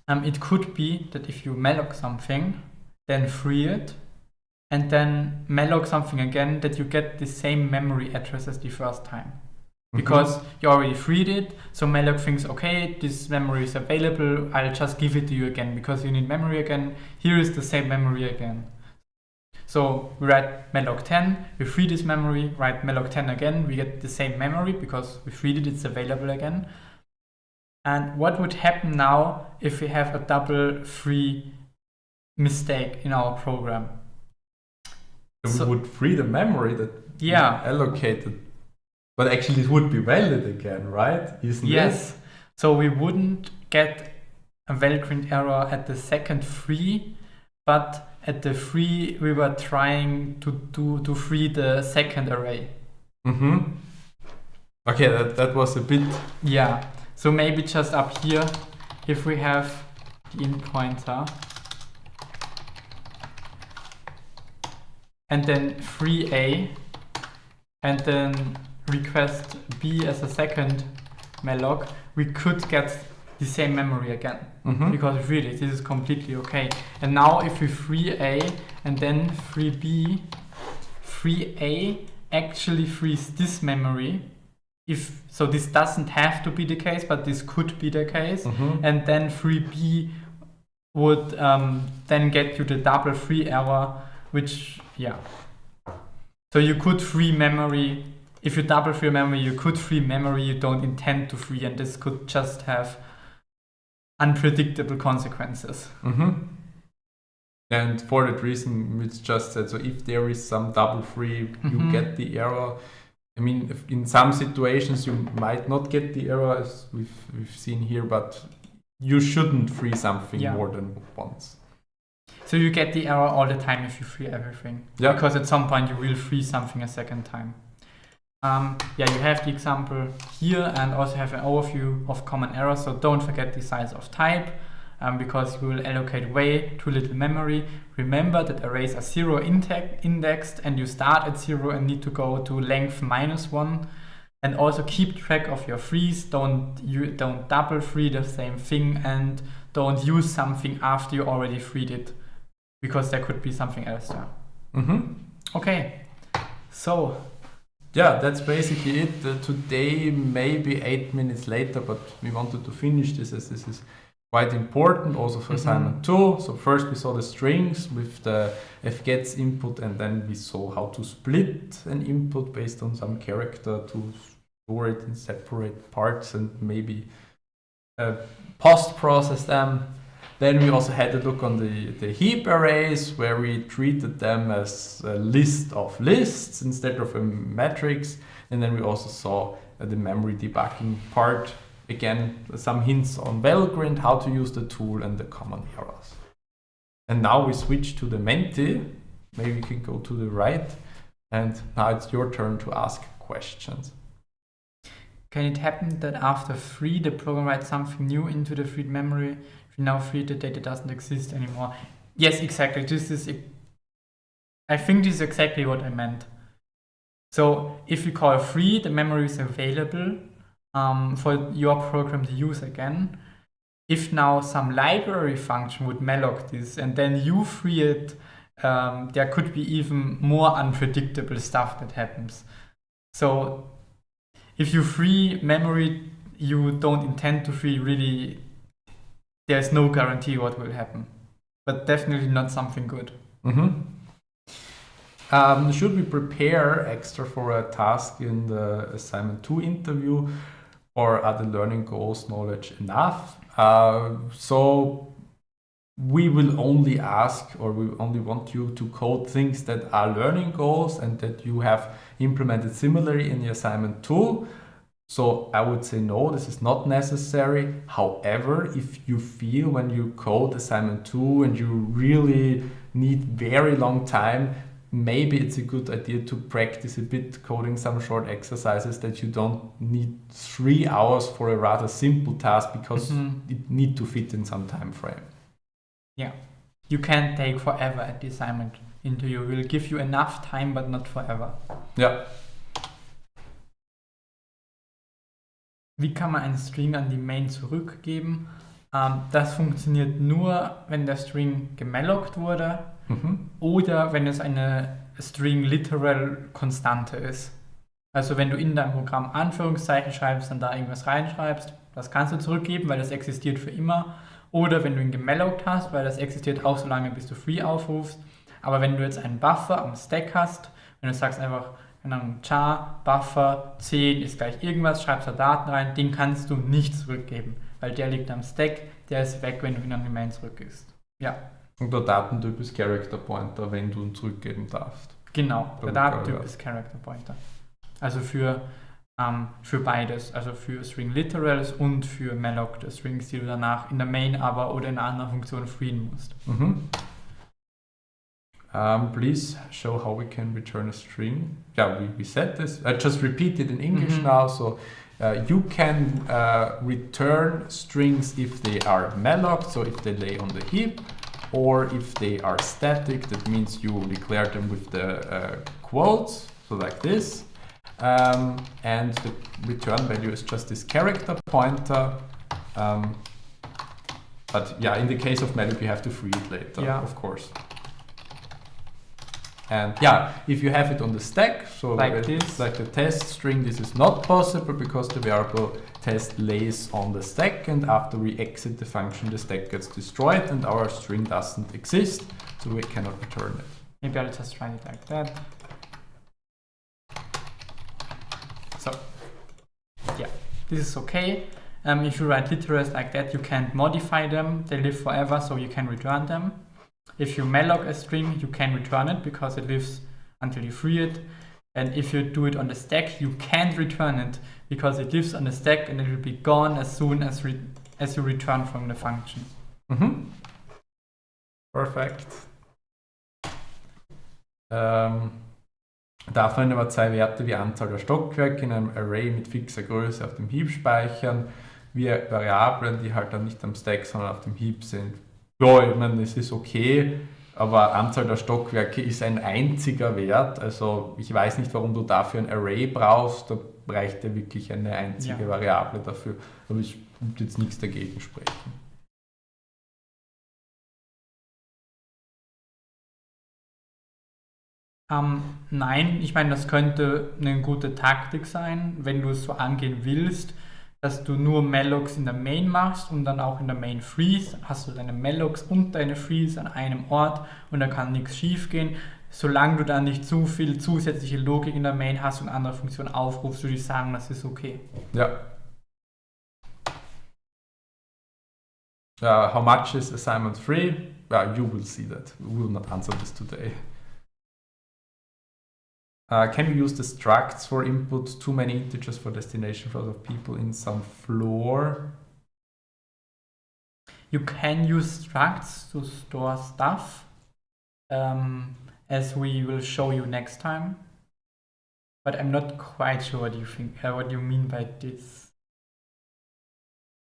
It could be that if you malloc something, then free it, and then malloc something again, that you get the same memory address as the first time. Because you already freed it, so malloc thinks, okay, this memory is available, I'll just give it to you again, because you need memory again, here is the same memory again. So we write malloc 10, we free this memory, write malloc 10 again, we get the same memory because we freed it, it's available again. And what would happen now if we have a double free mistake in our program? So we would free the memory that we allocated, but actually it would be valid again, right? Isn't yes. it? So we wouldn't get a valgrind error at the second free, but at the free we were trying to free the second array. Okay, that was a bit... Yeah, so maybe just up here, if we have the in pointer, and then free A, and then request B as a second malloc, we could get the same memory again. Because really, this is completely okay. And now if we free A and then free B, free A actually frees this memory. So this doesn't have to be the case, but this could be the case. And then free B would then get you the double free error, which, So you could free memory. If you double free memory, you could free memory you don't intend to free, and this could just have unpredictable consequences. And for that reason, it's just said, so if there is some double free, you get the error. I mean, in some situations you might not get the error, as we've seen here, but you shouldn't free something more than once. So you get the error all the time if you free everything. Because at some point you will free something a second time. You have the example here and also have an overview of common errors. So don't forget the size of type, because you will allocate way too little memory. Remember that arrays are 0 indexed and you start at 0 and need to go to length -1. And also keep track of your frees. Don't double free the same thing, and don't use something after you already freed it, because there could be something else there. Okay, so that's basically it. Today maybe 8 minutes later, but we wanted to finish this as this is quite important also for assignment 2. So first we saw the strings with the fgets input, and then we saw how to split an input based on some character to store it in separate parts and maybe post-process them. Then we also had a look on the heap arrays, where we treated them as a list of lists instead of a matrix. And then we also saw the memory debugging part. Again, some hints on valgrind, how to use the tool, and the common errors. And now we switch to the Menti. Maybe we can go to the right. And now it's your turn to ask questions. Can it happen that after free, the program writes something new into the freed memory? If you now free, the data doesn't exist anymore. Yes, exactly. I think this is exactly what I meant. So if you call free, the memory is available for your program to use again. If now some library function would malloc this and then you free it, there could be even more unpredictable stuff that happens. So if you free memory you don't intend to free, really, there's no guarantee what will happen. But definitely not something good. Should we prepare extra for a task in the assignment 2 interview, or are the learning goals knowledge enough? So we will only ask, or we only want you to code things that are learning goals and that you have implemented similarly in the assignment 2. So I would say no, this is not necessary. However, if you feel when you code assignment 2 and you really need very long time, maybe it's a good idea to practice a bit coding some short exercises that you don't need 3 hours for a rather simple task because it need to fit in some time frame. Yeah, you can't take forever at the assignment interview. We'll give you enough time, but not forever. Ja. Wie kann man einen String an die Main zurückgeben? Das funktioniert nur, wenn der String gemallockt wurde oder wenn es eine String literal Konstante ist. Also wenn du in deinem Programm Anführungszeichen schreibst und da irgendwas reinschreibst, das kannst du zurückgeben, weil das existiert für immer. Oder wenn du ihn gemallockt hast, weil das existiert auch so lange, bis du free aufrufst. Aber wenn du jetzt einen Buffer am Stack hast, wenn du sagst einfach, char, Buffer, 10 ist gleich irgendwas, schreibst da Daten rein, den kannst du nicht zurückgeben, weil der liegt am Stack, der ist weg, wenn du ihn an die Main zurückgibst. Ja. Und der Datentyp ist Character Pointer, wenn du ihn zurückgeben darfst. Genau, der Datentyp ist Character Pointer. Also für beides, also für String Literals und für mallockte Strings, die du danach in der Main aber oder in einer anderen Funktion freeen musst. Please show how we can return a string. Yeah, we said this. I just repeat it in English now. So you can return strings if they are mallocked, so if they lay on the heap, or if they are static, that means you declare them with the quotes, so like this. And the return value is just this character pointer. But yeah, in the case of malloc, you have to free it later, of course. And yeah, if you have it on the stack, so like this, like the test string, this is not possible because the variable test lays on the stack, and after we exit the function, the stack gets destroyed and our string doesn't exist, so we cannot return it. Maybe I'll just write it like that. So, yeah, this is okay. If you write literals like that, you can't modify them. They live forever, so you can return them. If you malloc a string, you can return it because it lives until you free it. And if you do it on the stack, you can't return it because it lives on the stack and it will be gone as soon as you return from the function. Perfect. Darf man aber 2 Werte wie Anzahl der Stockwerke in einem Array mit fixer Größe auf dem Heap speichern, wie Variablen, die halt dann nicht am Stack, sondern auf dem Heap sind. Ja, ich meine, das ist okay, aber Anzahl der Stockwerke ist ein einziger Wert, also ich weiß nicht, warum du dafür ein Array brauchst, da reicht ja wirklich eine einzige Variable dafür, aber ich würde jetzt nichts dagegen sprechen. Nein, ich meine, das könnte eine gute Taktik sein, wenn du es so angehen willst, dass du nur Mallocs in der Main machst und dann auch in der Main freeze, hast du deine Mallocs und deine Freeze an einem Ort und da kann nichts schief gehen. Solange du dann nicht zu viel zusätzliche Logik in der Main hast und andere Funktionen aufrufst, würde ich sagen, das ist okay. Ja. How much is assignment 3? You will see that. We will not answer this today. Can you use the structs for input too many integers for destination flows of people in some floor? You can use structs to store stuff, as we will show you next time. But I'm not quite sure what you mean by this.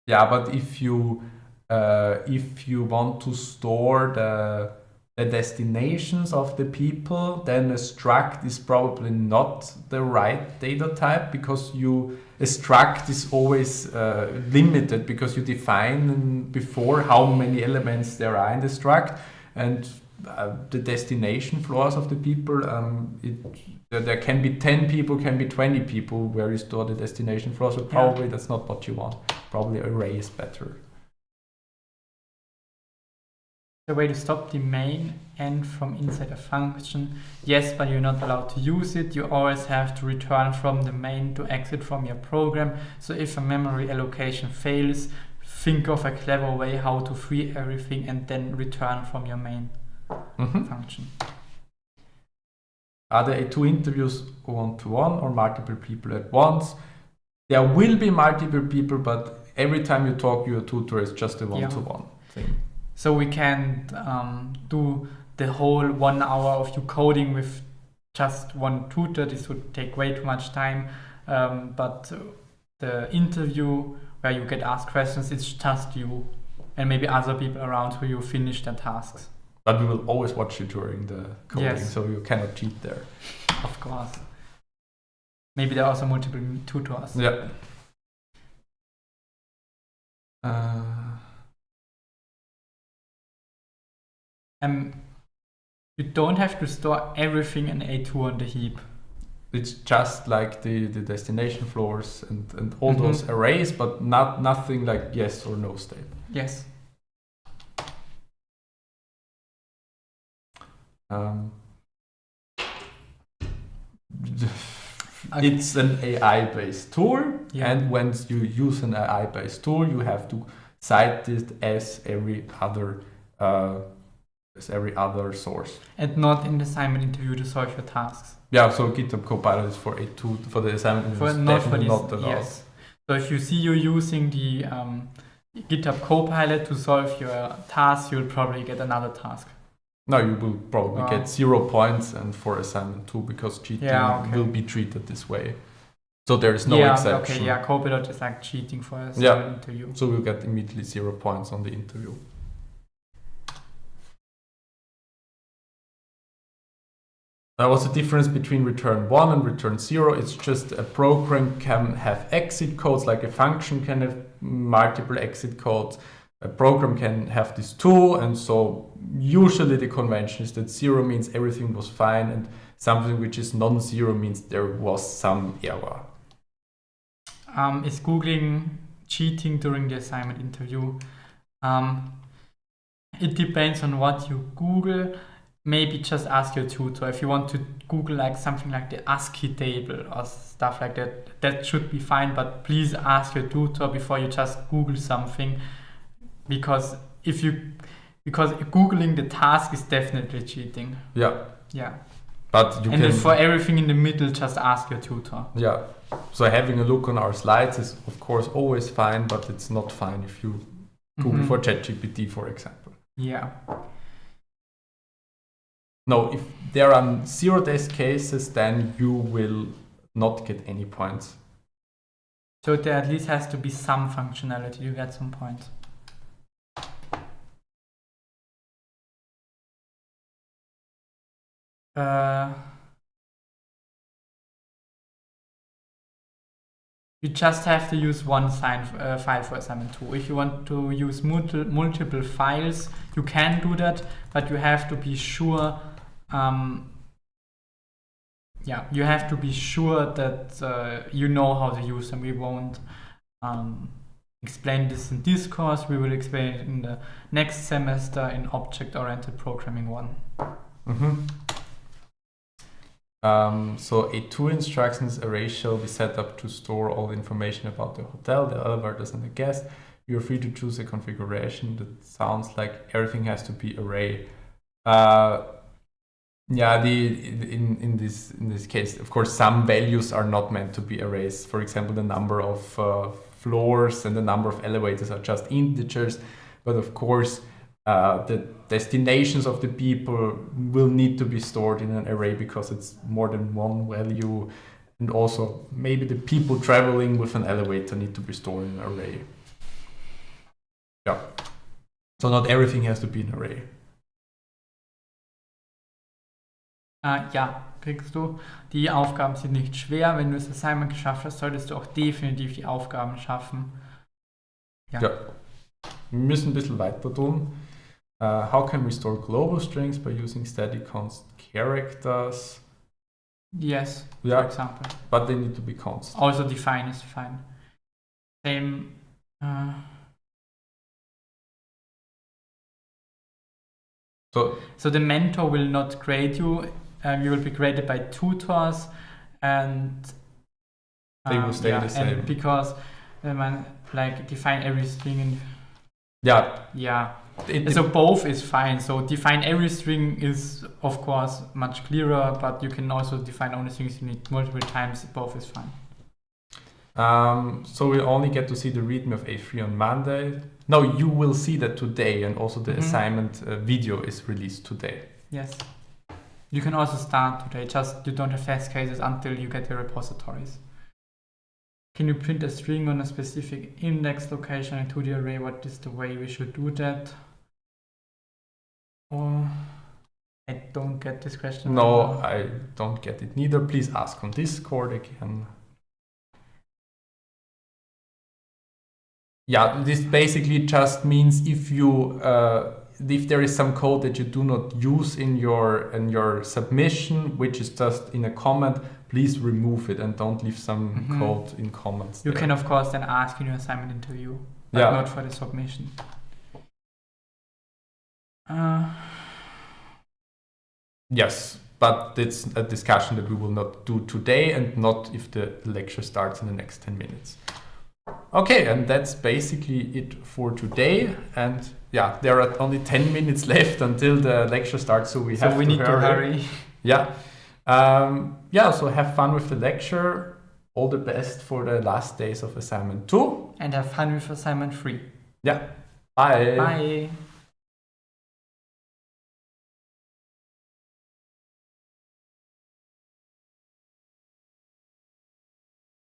Yeah, but if you want to store the destinations of the people, then a struct is probably not the right data type because a struct is always limited because you define before how many elements there are in the struct, and the destination floors of the people, there can be 10 people, can be 20 people where you store the destination floor, so probably that's not what you want. Probably array is better. The way to stop the main end from inside a function. Yes, but you're not allowed to use it. You always have to return from the main to exit from your program. So if a memory allocation fails, think of a clever way how to free everything and then return from your main function. Are there two interviews one-to-one or multiple people at once? There will be multiple people, but every time you talk to your tutor, it's just a one-to-one thing. So we can do the whole 1 hour of you coding with just one tutor. This would take way too much time. But the interview where you get asked questions, it's just you and maybe other people around who you finish their tasks. But we will always watch you during the coding, so you cannot cheat there. Of course. Maybe there are also multiple tutors. Yeah. You don't have to store everything in A2 on the heap. It's just like the destination floors and all those arrays, but nothing like yes or no state. Yes. It's an AI-based tool, and when you use an AI-based tool, you have to cite it as every other source. And not in the assignment interview to solve your tasks. Yeah, so GitHub Copilot is for A2, for the assignment interview, definitely not allowed. Yes. So if you see you using the GitHub Copilot to solve your task, you'll probably get another task. No, you will probably get 0 points, and for assignment 2, because cheating will be treated this way. So there is no exception. Okay, Copilot is like cheating for a assignment interview. So we'll get immediately 0 points on the interview. What's the difference between return 1 and return 0? It's just a program can have exit codes, like a function can have multiple exit codes. A program can have this too, and so usually the convention is that 0 means everything was fine, and something which is non-zero means there was some error. Is Googling cheating during the assignment interview? It depends on what you Google. Maybe just ask your tutor. If you want to Google like something like the ASCII table or stuff like that, that should be fine, but please ask your tutor before you just Google something. Because Googling the task is definitely cheating. Yeah. Yeah. But you can. For everything in the middle, just ask your tutor. Yeah. So having a look on our slides is of course always fine, but it's not fine if you Google for ChatGPT, for example. Yeah. No, if there are 0 test cases, then you will not get any points. So there at least has to be some functionality to get some points. You just have to use one file for assignment 2. If you want to use multiple files, you can do that, but you have to be sure. You have to be sure that you know how to use them. We won't explain this in this course. We will explain it in the next semester in Object-Oriented Programming 1. So A2 instructions array shall be set up to store all information about the hotel, the elevators, and the guest. You're free to choose a configuration that sounds like everything has to be array. In this case, of course, some values are not meant to be arrays. For example, the number of floors and the number of elevators are just integers. But of course, the destinations of the people will need to be stored in an array because it's more than one value. And also, maybe the people traveling with an elevator need to be stored in an array. Yeah. So not everything has to be an array. Kriegst du. Die Aufgaben sind nicht schwer. Wenn du das Assignment geschafft hast, solltest du auch definitiv die Aufgaben schaffen. Ja. Wir müssen ein bisschen weiter tun. How can we store global strings by using static const characters? Yes, for example. But they need to be const. Also define is fine. Same. So the mentor will not grade you. You will be graded by tutors, and they will stay the same. And because like define every string and Yeah. yeah. So both is fine. So define every string is of course much clearer, but you can also define only strings you need multiple times. Both is fine. So we'll only get to see the README of A3 on Monday. No, you will see that today, and also the assignment video is released today. Yes. You can also start today, just you don't have test cases until you get the repositories. Can you print a string on a specific index location into the array? What is the way we should do that? Or I don't get this question. No, I don't get it neither. Please ask on Discord again. Yeah, this basically just means if you if there is some code that you do not use in your submission, which is just in a comment, please remove it and don't leave some code in comments. You can of course then ask in your assignment interview, but not for the submission. Yes, but it's a discussion that we will not do today and not if the lecture starts in the next 10 minutes. Okay, and that's basically it for today. And yeah, there are only 10 minutes left until the lecture starts, so we need to hurry. Yeah. So have fun with the lecture. All the best for the last days of assignment 2. And have fun with assignment 3. Yeah. Bye. Bye.